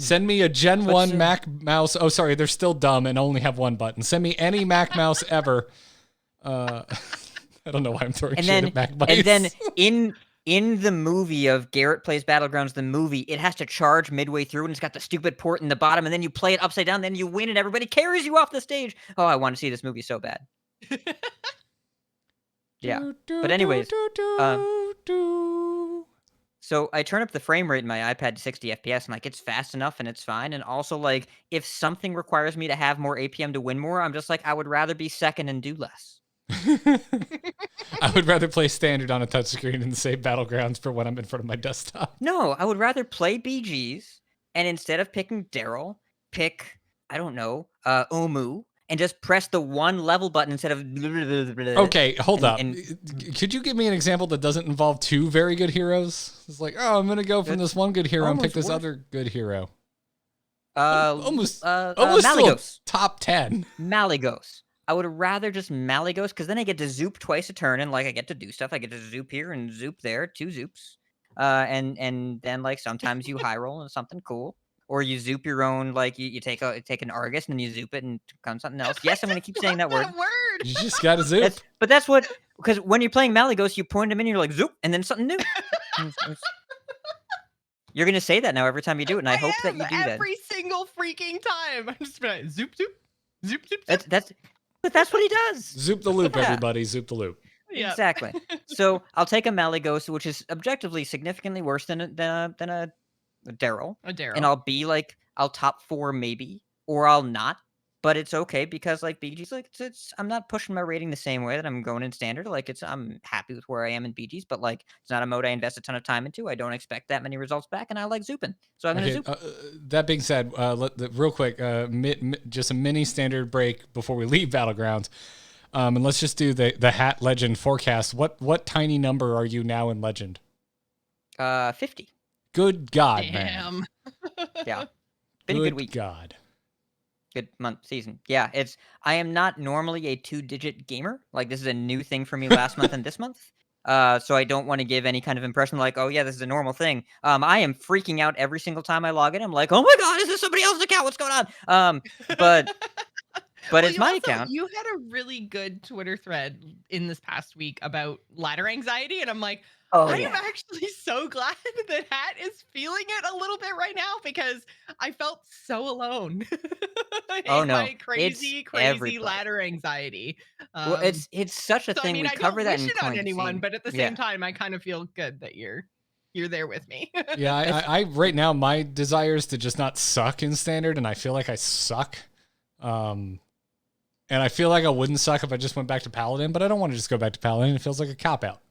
Send me a Gen 1 Mac mouse. Oh, sorry, they're still dumb and only have one button. Send me any Mac mouse ever. I don't know why I'm throwing shit at Mac mice. And then in the movie of Garrett Plays Battlegrounds, the movie, it has to charge midway through, and it's got the stupid port in the bottom, and then you play it upside down, then you win, and everybody carries you off the stage. Oh, I want to see this movie so bad. Yeah. But anyways, so I turn up the frame rate in my iPad to 60 FPS, and like it's fast enough and it's fine. And also, like, if something requires me to have more APM to win more, I'm just like, I would rather be second and do less. I would rather play standard on a touchscreen and save Battlegrounds for when I'm in front of my desktop. No, I would rather play BGs, and instead of picking Daryl, pick, I don't know, Omu, and just press the one level button instead of... Okay, hold up. Could you give me an example that doesn't involve two very good heroes? It's like, oh, I'm going to go from this one good hero and pick this other good hero. Almost Malygos. Top 10. Malygos. I would rather just Malygos, because then I get to zoop twice a turn, and like I get to do stuff. I get to zoop here and zoop there, 2 zoops. And then like sometimes you high roll and something cool. Or you zoop your own, like you take an Argus and then you zoop it and become something else. Yes, I'm going to keep saying that word. You just got to zoop. But that's what, because when you're playing Malygos, you point them in and you're like, zoop, and then something new. You're going to say that now every time you do it, and I hope that you do that. Every single freaking time. I'm just like, zoop, zoop, zoop, zoop, zoop. But that's what he does. Zoop the loop, everybody. Zoop the loop. Yep. Exactly. So I'll take a Malygos, which is objectively significantly worse than a Daryl. And I'll be like, I'll top 4 maybe, or I'll not. But it's okay because like BG's like I'm not pushing my rating the same way that I'm going in standard. Like I'm happy with where I am in BG's, but like it's not a mode I invest a ton of time into. I don't expect that many results back, and I like zooping, so I'm gonna zoop. That being said, real quick, just a mini standard break before we leave Battlegrounds, and let's just do the Hat Legend forecast. What tiny number are you now in Legend? 50. Good God, Damn. man. Yeah, been a good week. God. Good month, season. Yeah, I am not normally a 2-digit gamer. Like, this is a new thing for me last month and this month. So I don't want to give any kind of impression like, oh yeah, this is a normal thing. I am freaking out every single time I log in. I'm like, oh my God, is this somebody else's account? What's going on? But it's my account. You had a really good Twitter thread in this past week about ladder anxiety, and I'm like, I am actually so glad that Hat is feeling it a little bit right now, because I felt so alone in my crazy ladder anxiety. Well, it's such a thing. I mean, we cover that in it on anyone, but at the same time, I kind of feel good that you're there with me. Yeah, I right now my desire is to just not suck in standard, and I feel like I suck. And I feel like I wouldn't suck if I just went back to Paladin, but I don't want to just go back to Paladin. It feels like a cop-out.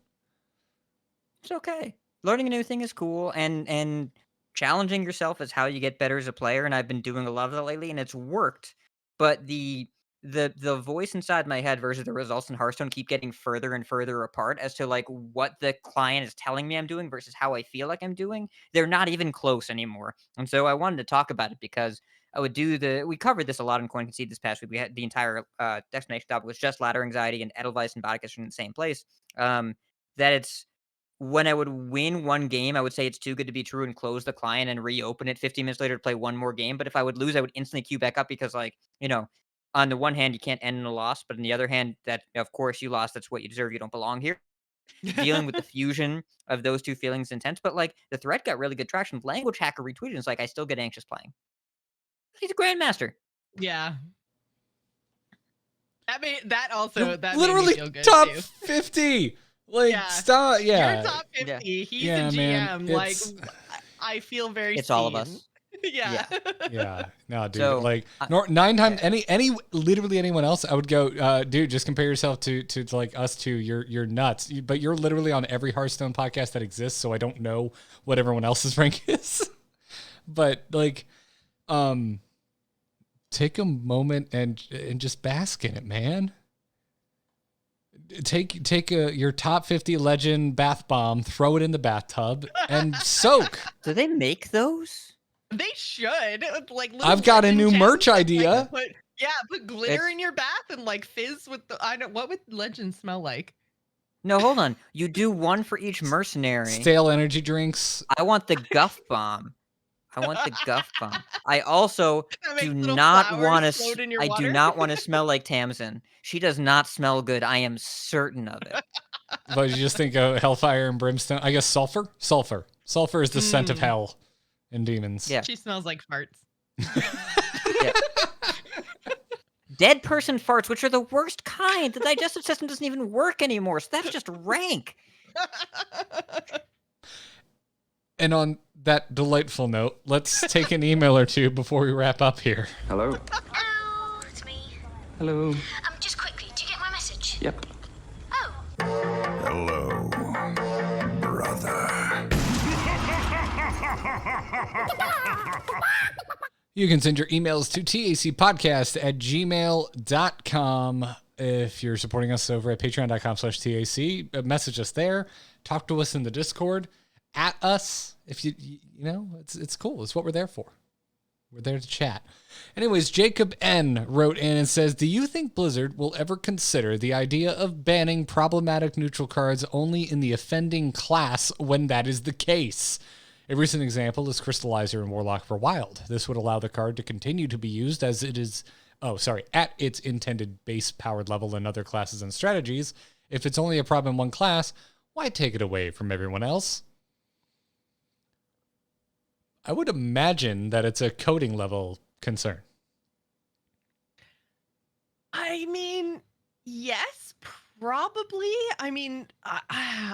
It's okay. Learning a new thing is cool, and challenging yourself is how you get better as a player, and I've been doing a lot of that lately, and it's worked. But the voice inside my head versus the results in Hearthstone keep getting further and further apart as to like what the client is telling me I'm doing versus how I feel like I'm doing. They're not even close anymore. And so I wanted to talk about it because we covered this a lot in Coin Concede this past week. We had the entire destination topic was just ladder anxiety, and Edelweiss and Bodikus are in the same place. That it's when I would win one game, I would say it's too good to be true and close the client and reopen it 15 minutes later to play one more game. But if I would lose, I would instantly queue back up because, like, on the one hand, you can't end in a loss. But on the other hand, that, of course, you lost. That's what you deserve. You don't belong here. Dealing with the fusion of those two feelings is intense. But, like, the thread got really good traction. Language Hacker retweeted, and it's like, I still get anxious playing. He's a grandmaster. Yeah. That literally made me feel good top too. 50. Like, stop. Yeah. You're top 50. Yeah. He's Yeah, the GM. man, Like, I feel very It's all of us. Yeah. Yeah. No, dude. So, like 9 times literally anyone else, I would go, dude, just compare yourself to like us two. You're nuts. But you're literally on every Hearthstone podcast that exists, so I don't know what everyone else's rank is. But like, take a moment and just bask in it, man. Take your top 50 legend bath bomb, throw it in the bathtub, and soak. Do they make those? They should. Like, I've got a new merch idea. Like, put glitter in your bath and like fizz with what would legend smell like? No, hold on. You do one for each mercenary. Stale energy drinks. I want the guff bomb. I also do not want to. I do not want to smell like Tamsin. She does not smell good. I am certain of it. But you just think of hellfire and brimstone. I guess sulfur. Sulfur is the scent of hell in demons. Yeah. She smells like farts. Yeah. Dead person farts, which are the worst kind. The digestive system doesn't even work anymore, so that's just rank. And on that delightful note, let's take an email or two before we wrap up here. Hello? Hello, it's me. Hello? Just quickly, do you get my message? Yep. Oh, Hello, brother. You can send your emails to tacpodcast@gmail.com. If you're supporting us over at patreon.com/TAC, message us there. Talk to us in the Discord. At us. If you know, it's cool. It's what we're there for. We're there to chat. Anyways, Jacob N. wrote in and says, do you think Blizzard will ever consider the idea of banning problematic neutral cards only in the offending class when that is the case? A recent example is Crystallizer and Warlock for Wild. This would allow the card to continue to be used as it is, at its intended base powered level in other classes and strategies. If it's only a problem in one class, why take it away from everyone else? I would imagine that it's a coding level concern. I mean, yes, probably. I mean,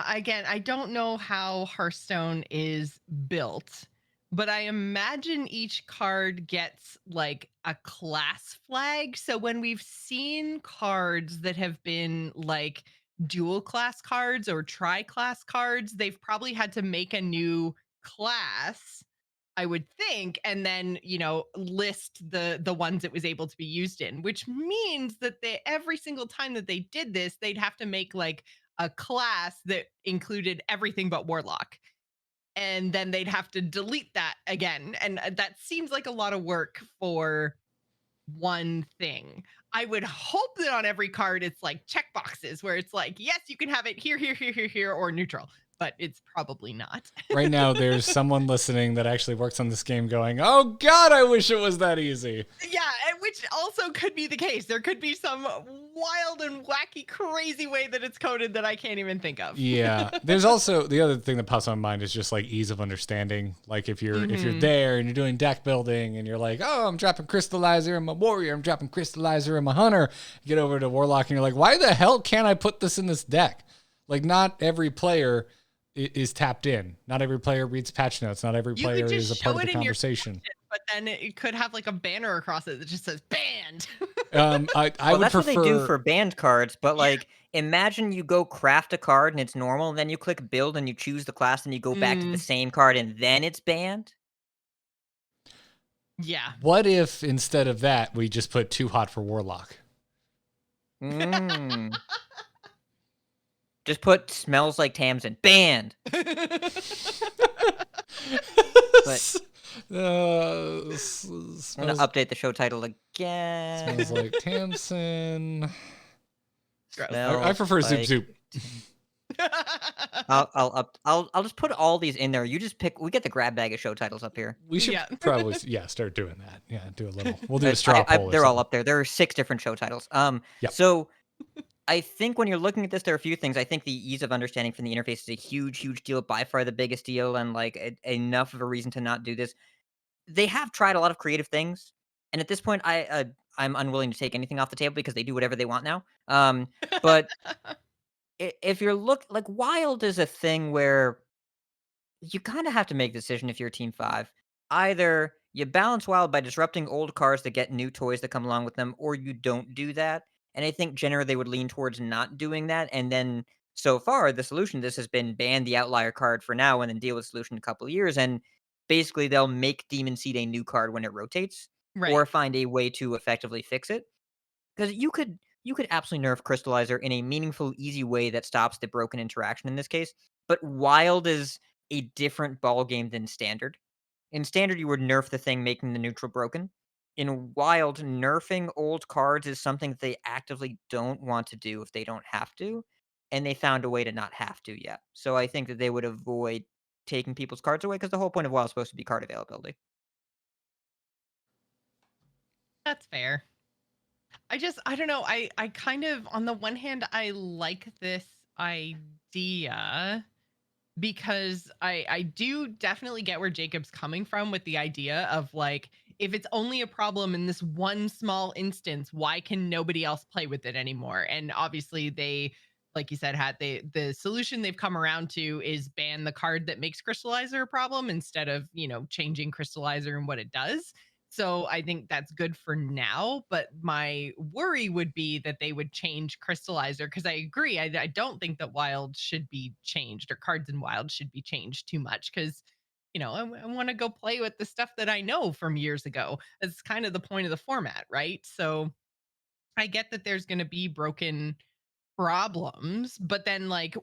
again, I don't know how Hearthstone is built, but I imagine each card gets like a class flag. So when we've seen cards that have been like dual class cards or tri-class cards, they've probably had to make a new class, I would think, and then, list the ones it was able to be used in, which means that every single time that they did this, they'd have to make like a class that included everything but Warlock. And then they'd have to delete that again. And that seems like a lot of work for one thing. I would hope that on every card it's like checkboxes where it's like, yes, you can have it here, or neutral. But it's probably not. Right now, there's someone listening that actually works on this game going, oh God, I wish it was that easy. Yeah, which also could be the case. There could be some wild and wacky, crazy way that it's coded that I can't even think of. Yeah. There's also, the other thing that pops on my mind is just like ease of understanding. Like if you're there and you're doing deck building and you're like, oh, I'm dropping Crystallizer and my Warrior, I'm dropping Crystallizer and my Hunter. You get over to Warlock and you're like, why the hell can't I put this in this deck? Like not every player is tapped in. Not every player reads patch notes. Not every player is a part of the conversation. But then it could have like a banner across it that just says banned. I would that's prefer... what they do for banned cards, but like imagine you go craft a card and it's normal, and then you click build and you choose the class and you go back to the same card and then it's banned. Yeah. What if instead of that we just put Too Hot for Warlock? Just put smells like Tamsin. Banned. But I'm gonna update the show title again. Smells like Tamsin. Gross. I prefer Zoop Zoop. I'll just put all these in there. You just pick. We get the grab bag of show titles up here. We should probably start doing that. Yeah, do a little. We'll do a straw poll. They're all up there. There are 6 different show titles. Yep. So I think when you're looking at this, there are a few things. I think the ease of understanding from the interface is a huge, huge deal, by far the biggest deal, and like enough of a reason to not do this. They have tried a lot of creative things, and at this point, I'm unwilling to take anything off the table because they do whatever they want now. But if you're like Wild is a thing where you kind of have to make a decision if you're Team 5. Either you balance Wild by disrupting old cards that get new toys that come along with them, or you don't do that. And I think generally they would lean towards not doing that. And then so far, the solution to this has been ban the outlier card for now and then deal with the solution in a couple of years. And basically they'll make Demon Seed a new card when it rotates, or find a way to effectively fix it. Because you could absolutely nerf Crystallizer in a meaningful, easy way that stops the broken interaction in this case. But Wild is a different ball game than Standard. In Standard, you would nerf the thing making the neutral broken. In Wild, nerfing old cards is something that they actively don't want to do if they don't have to, and they found a way to not have to yet. So I think that they would avoid taking people's cards away, because the whole point of Wild is supposed to be card availability. That's fair. I don't know. I kind of, on the one hand, I like this idea because I do definitely get where Jacob's coming from with the idea of like, if it's only a problem in this one small instance, why can nobody else play with it anymore? And obviously they, like you said, the solution they've come around to is ban the card that makes Crystallizer a problem instead of, changing Crystallizer and what it does. So I think that's good for now. But my worry would be that they would change Crystallizer because I agree. I don't think that Wild should be changed or cards in Wild should be changed too much because, I want to go play with the stuff that I know from years ago. That's kind of the point of the format, right? So I get that there's going to be broken problems, but then like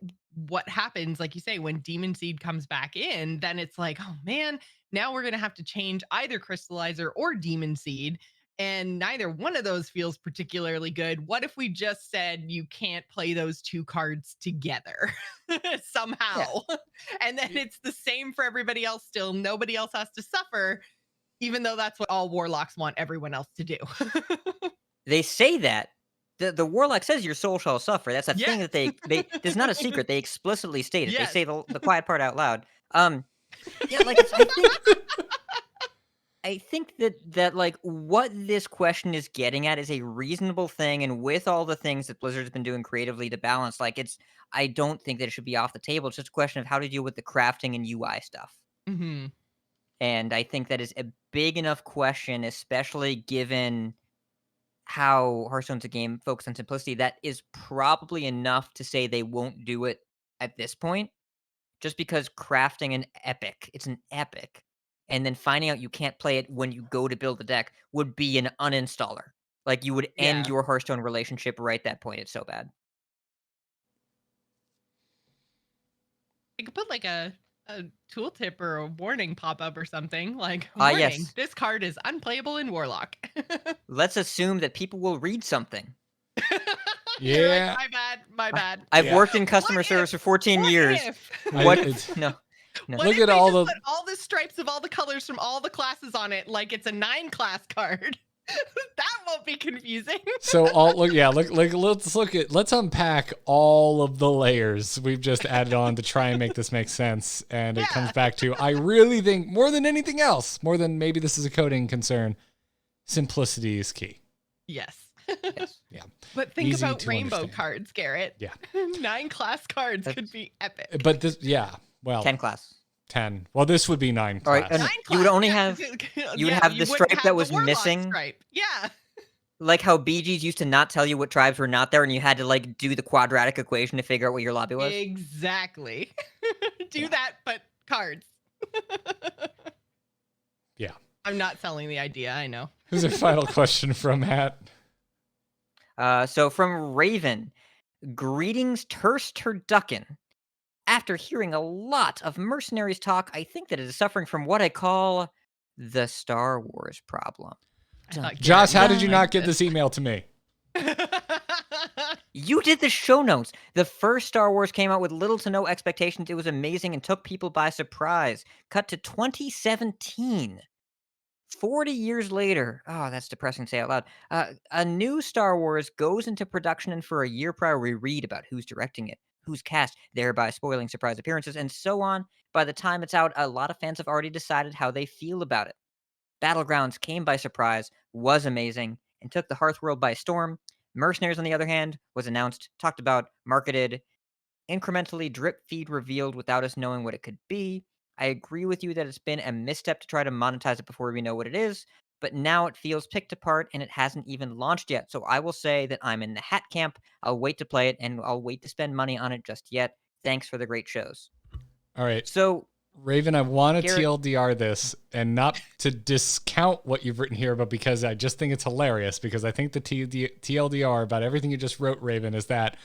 what happens, like you say, when Demon Seed comes back in, then it's like, oh man, now we're gonna have to change either Crystallizer or Demon Seed, and neither one of those feels particularly good. What if we just said you can't play those two cards together somehow? And then it's the same for everybody else still. Nobody else has to suffer, even though that's what all warlocks want everyone else to do. They say that. The Warlock says your soul shall suffer. That's a thing that they it's not a secret. They explicitly state it. They Yes. say the quiet part out loud. Yeah, like I think that like what this question is getting at is a reasonable thing, and with all the things that Blizzard's been doing creatively to balance, like I don't think that it should be off the table. It's just a question of how to deal with the crafting and UI stuff. Hmm. And I think that is a big enough question, especially given how Hearthstone's a game focused on simplicity. That is probably enough to say they won't do it at this point, just because crafting an epic, it's an epic, and then finding out you can't play it when you go to build the deck would be an uninstaller. Like, you would end Yeah. your Hearthstone relationship right that point. It's so bad. You could put like a tooltip or a warning pop up or something like, warning, Yes. this card is unplayable in Warlock. Let's assume that people will read something. You're like, Yeah. my bad. I've Yeah. worked in customer What service if? for 14 What years. if? What? No. No. What Look if at they all just the- put all the stripes of all the colors from all the classes on it like it's a 9 class card? That won't be confusing. So let's unpack all of the layers we've just added on to try and make this make sense. And it comes back to, I really think more than anything else, more than maybe this is a coding concern, simplicity is key. Yes. Yeah. But think Easy about to rainbow understand. cards, Garrett. Yeah. 9 class cards could be epic. But this, well, 10 class. 10. Well, this would be 9 All right, class. and 9 you would class, only yeah, have 'cause you would yeah, have the wouldn't stripe have that the was Warlock missing. stripe. Yeah. Like how BGs used to not tell you what tribes were not there, and you had to like do the quadratic equation to figure out what your lobby was. Exactly. Do Yeah. that, but cards. Yeah. I'm not selling the idea, I know. Who's a final question from Hat? So from Raven, greetings, Terse Turducken. After hearing a lot of Mercenaries talk, I think that it is suffering from what I call the Star Wars problem. I thought Joss, how Garrett did you would not like get this email to me? You did the show notes. The first Star Wars came out with little to no expectations. It was amazing and took people by surprise. Cut to 2017. 40 years later, oh, that's depressing to say out loud. A new Star Wars goes into production, and for a year prior, we read about who's directing it, who's cast, thereby spoiling surprise appearances, and so on. By the time it's out, a lot of fans have already decided how they feel about it. Battlegrounds came by surprise, was amazing, and took the Hearth world by storm. Mercenaries, on the other hand, was announced, talked about, marketed, incrementally drip feed revealed without us knowing what it could be. I agree with you that it's been a misstep to try to monetize it before we know what it is, but now it feels picked apart and it hasn't even launched yet. So I will say that I'm in the Hat camp. I'll wait to play it and I'll wait to spend money on it just yet. Thanks for the great shows. All right. So, Raven, I want to Garrett- TLDR this, and not to discount what you've written here, but because I just think it's hilarious, because I think the TLDR about everything you just wrote, Raven, is that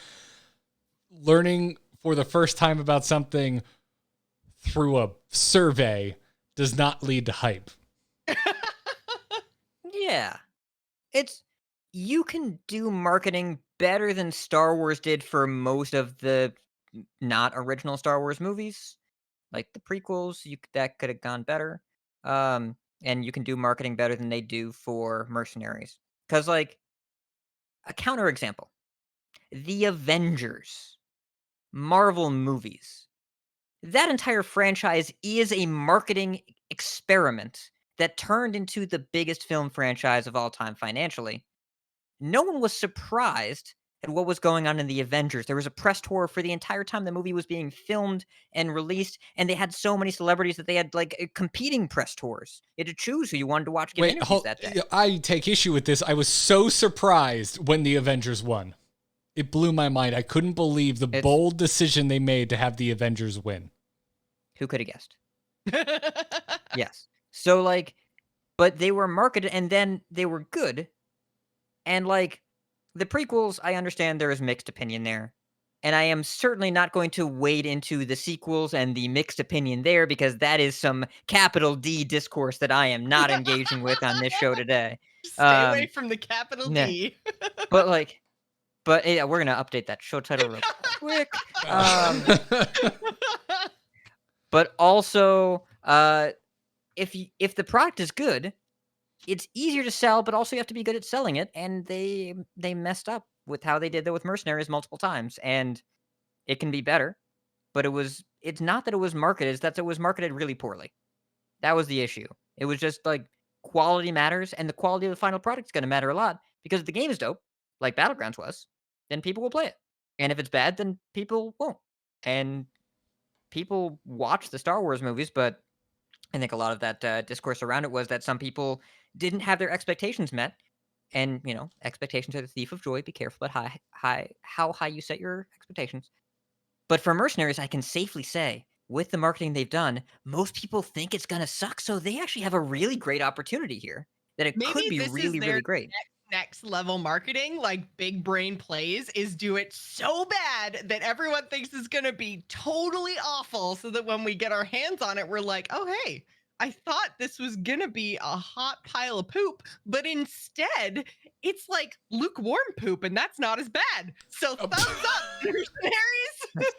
learning for the first time about something through a survey does not lead to hype. yeah. You can do marketing better than Star Wars did for most of the not original Star Wars movies. Like the prequels, that could have gone better. And you can do marketing better than they do for Mercenaries. Because, like, a counterexample, the Avengers. Marvel movies. That entire franchise is a marketing experiment that turned into the biggest film franchise of all time financially. No one was surprised at what was going on in the Avengers. There was a press tour for the entire time the movie was being filmed and released, and they had so many celebrities that they had competing press tours. You had to choose who you wanted to watch give interviews that day. I take issue with this. I was so surprised when the Avengers won. It blew my mind. I couldn't believe the bold decision they made to have the Avengers win. Who could have guessed? Yes. So but they were marketed and then they were good. And the prequels, I understand there is mixed opinion there. And I am certainly not going to wade into the sequels and the mixed opinion there because that is some capital D discourse that I am not engaging with on this show today. Stay away from the capital D. But yeah, we're gonna update that show title real quick. But also, if the product is good, it's easier to sell, but also you have to be good at selling it. And they messed up with how they did that with Mercenaries multiple times, and it can be better. But it's not that it was marketed; it's that it was marketed really poorly. That was the issue. It was just quality matters, and the quality of the final product is going to matter a lot because if the game is dope, like Battlegrounds was, then people will play it. And if it's bad, then people won't. And people watch the Star Wars movies, but I think a lot of that discourse around it was that some people didn't have their expectations met. And, expectations are the thief of joy. Be careful about how high you set your expectations. But for Mercenaries, I can safely say, with the marketing they've done, most people think it's going to suck. So they actually have a really great opportunity here that it could be really, really great. Next level marketing, like big brain plays, is do it so bad that everyone thinks it's going to be totally awful so that when we get our hands on it, we're like, oh, hey, I thought this was going to be a hot pile of poop, but instead it's like lukewarm poop and that's not as bad. So thumbs up, Mercenaries.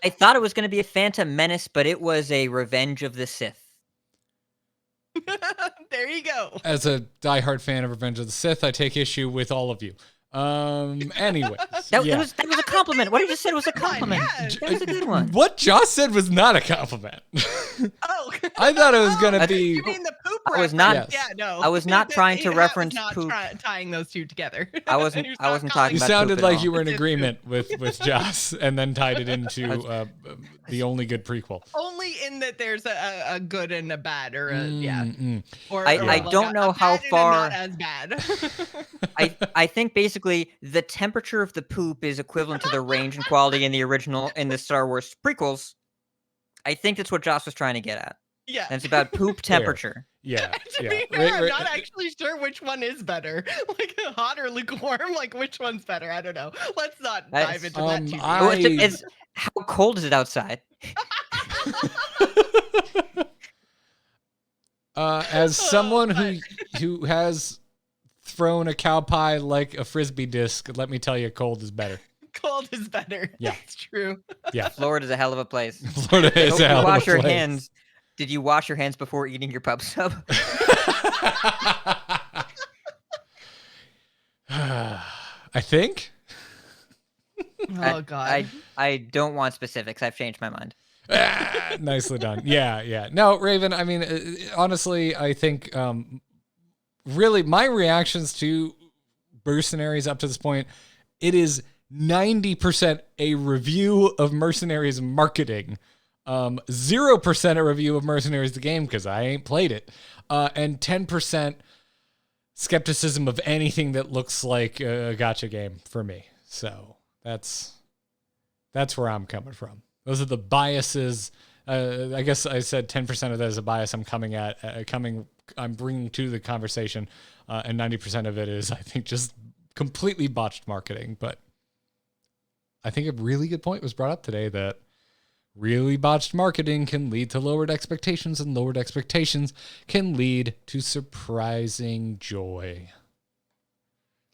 I thought it was going to be a Phantom Menace, but it was a Revenge of the Sith. There you go. As a diehard fan of Revenge of the Sith, I take issue with all of you. Anyways, that was a compliment. What you just said was a compliment. Yeah, that was a good one. What Joce said was not a compliment. Oh, I thought it was gonna be. You mean the poop I was not. Yes. Yeah, no. I was not trying to reference poop. Tying those two together. I wasn't talking. You about sounded poop like you were in agreement with Joce, and then tied it into the only good prequel. Only in that there's a good and a bad, or I don't know how far. Not as bad. I think basically the temperature of the poop is equivalent to the range and quality in the Star Wars prequels. I think that's what Joce was trying to get at. Yeah. And it's about poop temperature. Yeah. To be fair, I'm not actually sure which one is better. Like hot or lukewarm, like which one's better? I don't know. Let's not dive into that too deep. It's how cold is it outside? As someone who has thrown a cow pie like a Frisbee disc, let me tell you, cold is better. Cold is better. Yeah. It's true. Yeah. Florida's a hell of a place. Florida is a hell of a place. Wash your hands. Did you wash your hands before eating your pub sub? I think. Oh God. I don't want specifics. I've changed my mind. Nicely done. Yeah. No, Raven, I mean, honestly, I think really my reactions to Mercenaries up to this point, it is 90% a review of Mercenaries marketing, 0% a review of Mercenaries the game because I ain't played it, and 10% skepticism of anything that looks like a gacha game for me. So that's where I'm coming from. Those are the biases. I guess I said 10% of that is a bias I'm I'm bringing to the conversation, and 90% of it is, I think, just completely botched marketing. But I think a really good point was brought up today that really botched marketing can lead to lowered expectations, and lowered expectations can lead to surprising joy.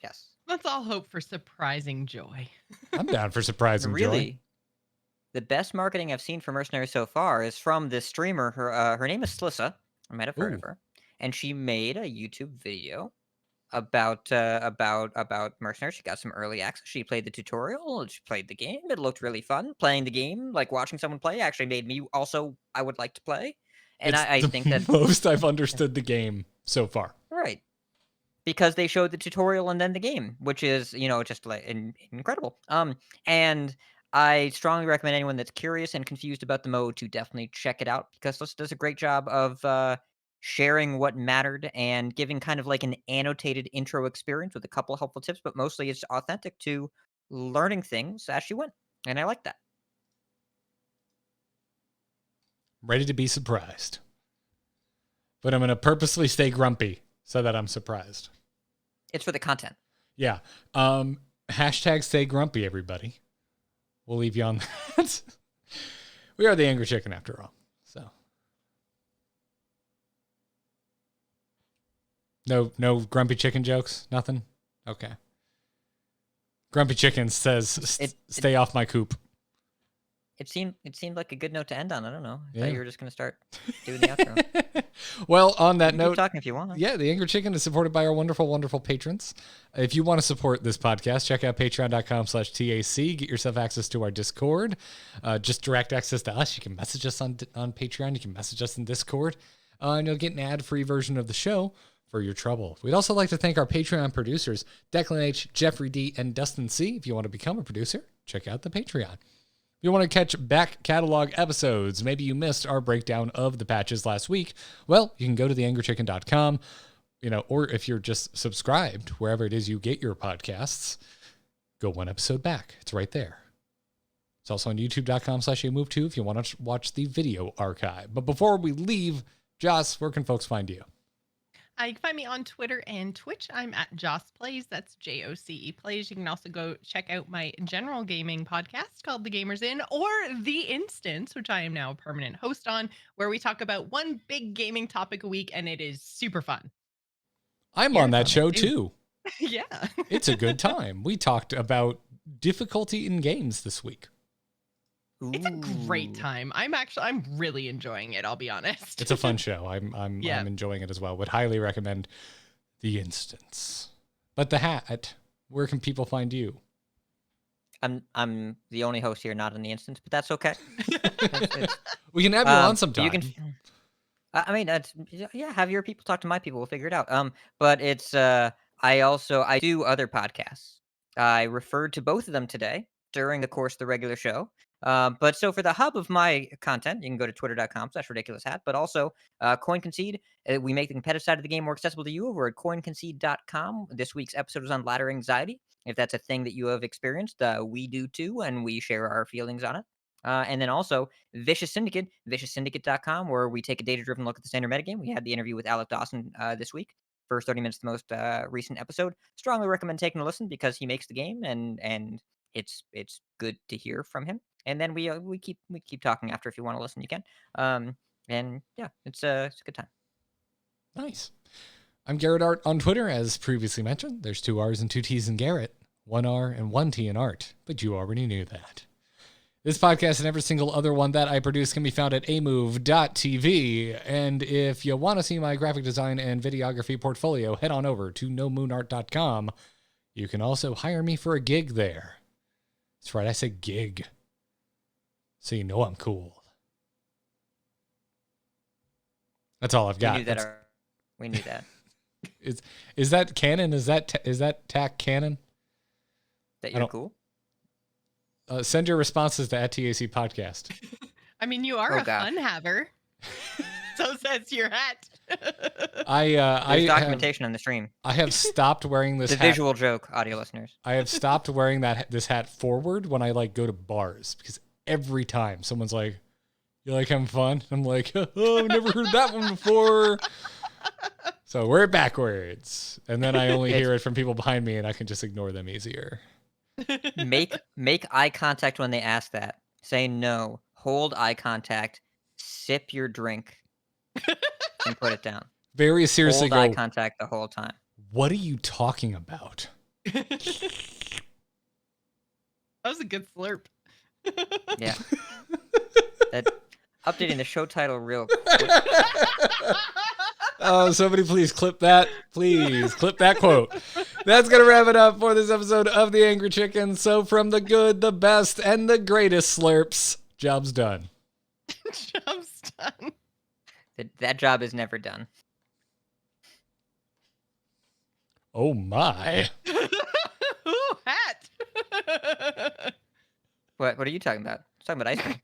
Yes. Let's all hope for surprising joy. I'm down for surprising joy. The best marketing I've seen for Mercenaries so far is from this streamer. Her name is Slissa. I might have heard of her. And she made a YouTube video about Mercenaries. She got some early access. She played the tutorial. She played the game. It looked really fun. Playing the game, like watching someone play, actually made me also. I would like to play, and It's I the think that most I've understood the game so far. right because they showed the tutorial and then the game, which is just like incredible. And I strongly recommend anyone that's curious and confused about the mode to definitely check it out because this does a great job of sharing what mattered and giving kind of like an annotated intro experience with a couple of helpful tips, but mostly it's authentic to learning things as you went. And I like that. Ready to be surprised. But I'm going to purposely stay grumpy so that I'm surprised. It's for the content. Yeah. Hashtag stay grumpy, everybody. We'll leave you on that. We are the Angry Chicken after all. So. No grumpy chicken jokes? Nothing? Okay. Grumpy Chicken says, stay off my coop. It seemed like a good note to end on. I don't know. I Yeah. thought you were just going to start doing the outro. Well, on that Keep note, talking if you want. yeah, the Angry Chicken is supported by our wonderful, wonderful patrons. If you want to support this podcast, check out patreon.com/TAC. Get yourself access to our Discord. Just direct access to us. You can message us on Patreon. You can message us in Discord. And you'll get an ad-free version of the show for your trouble. We'd also like to thank our Patreon producers, Declan H., Jeffrey D., and Dustin C. If you want to become a producer, check out the Patreon. If you want to catch back catalog episodes, maybe you missed our breakdown of the patches last week, well, you can go to theangrychicken.com, or if you're just subscribed, wherever it is you get your podcasts, go one episode back. It's right there. It's also on youtube.com/amove2 if you want to watch the video archive. But before we leave, Joce, where can folks find you? You can find me on Twitter and Twitch. I'm at Joce Plays. That's JOCE Plays. You can also go check out my general gaming podcast called The Gamers Inn, or The Instance, which I am now a permanent host on, where we talk about one big gaming topic a week, and it is super fun. I'm on that show too. Yeah. It's a good time. We talked about difficulty in games this week. It's a great time. I'm really enjoying it, I'll be honest. It's a fun show. I'm enjoying it as well. Would highly recommend The Instance. But the hat, where can people find you? I'm the only host here not in The Instance, but that's okay. We can have you on sometime. You can I mean, have your people talk to my people. We'll figure it out. But it's I do other podcasts. I referred to both of them today during the course of the regular show. But so for the hub of my content, you can go to twitter.com/RidiculousHat, but also Coin Concede. We make the competitive side of the game more accessible to you over at coinconcede.com. This week's episode is on ladder anxiety. If that's a thing that you have experienced, we do too, and we share our feelings on it. And then also Vicious Syndicate, vicioussyndicate.com, where we take a data-driven look at the standard metagame. We had the interview with Alec Dawson this week. First 30 minutes, the most recent episode. Strongly recommend taking a listen because he makes the game, and it's good to hear from him. And then we keep talking after. If you want to listen, you can. And yeah, it's a good time. Nice. I'm Garrett Art on Twitter, as previously mentioned. There's 2 R's and 2 T's in Garrett, 1 R and 1 T in Art, but you already knew that. This podcast and every single other one that I produce can be found at amove.tv. And if you want to see my graphic design and videography portfolio, head on over to nomoonart.com. You can also hire me for a gig there. That's right, I said gig. So you know I'm cool. That's all I've got. We knew that. Is that canon? Is that tack canon? That you're cool? Send your responses to @TAC Podcast. I mean, you are fun haver. So says your hat. There's documentation on the stream. I have stopped wearing this hat. Visual joke, audio listeners. I have stopped wearing this hat forward when I go to bars, because every time someone's like, "You like having fun?" I'm like, "Oh, I've never heard that one before." So wear it backwards, and then I only hear it from people behind me, and I can just ignore them easier. Make eye contact when they ask that. Say no. Hold eye contact. Sip your drink, and put it down. Very seriously, hold eye contact the whole time. What are you talking about? That was a good slurp. Yeah. Updating the show title real quick. Oh, somebody please clip that. Please clip that quote. That's going to wrap it up for this episode of The Angry Chicken. So from the good, the best, and the greatest slurps, job's done. Job's done. That job is never done. Oh my. Ooh, hat. What are you talking about? Talking about ice cream.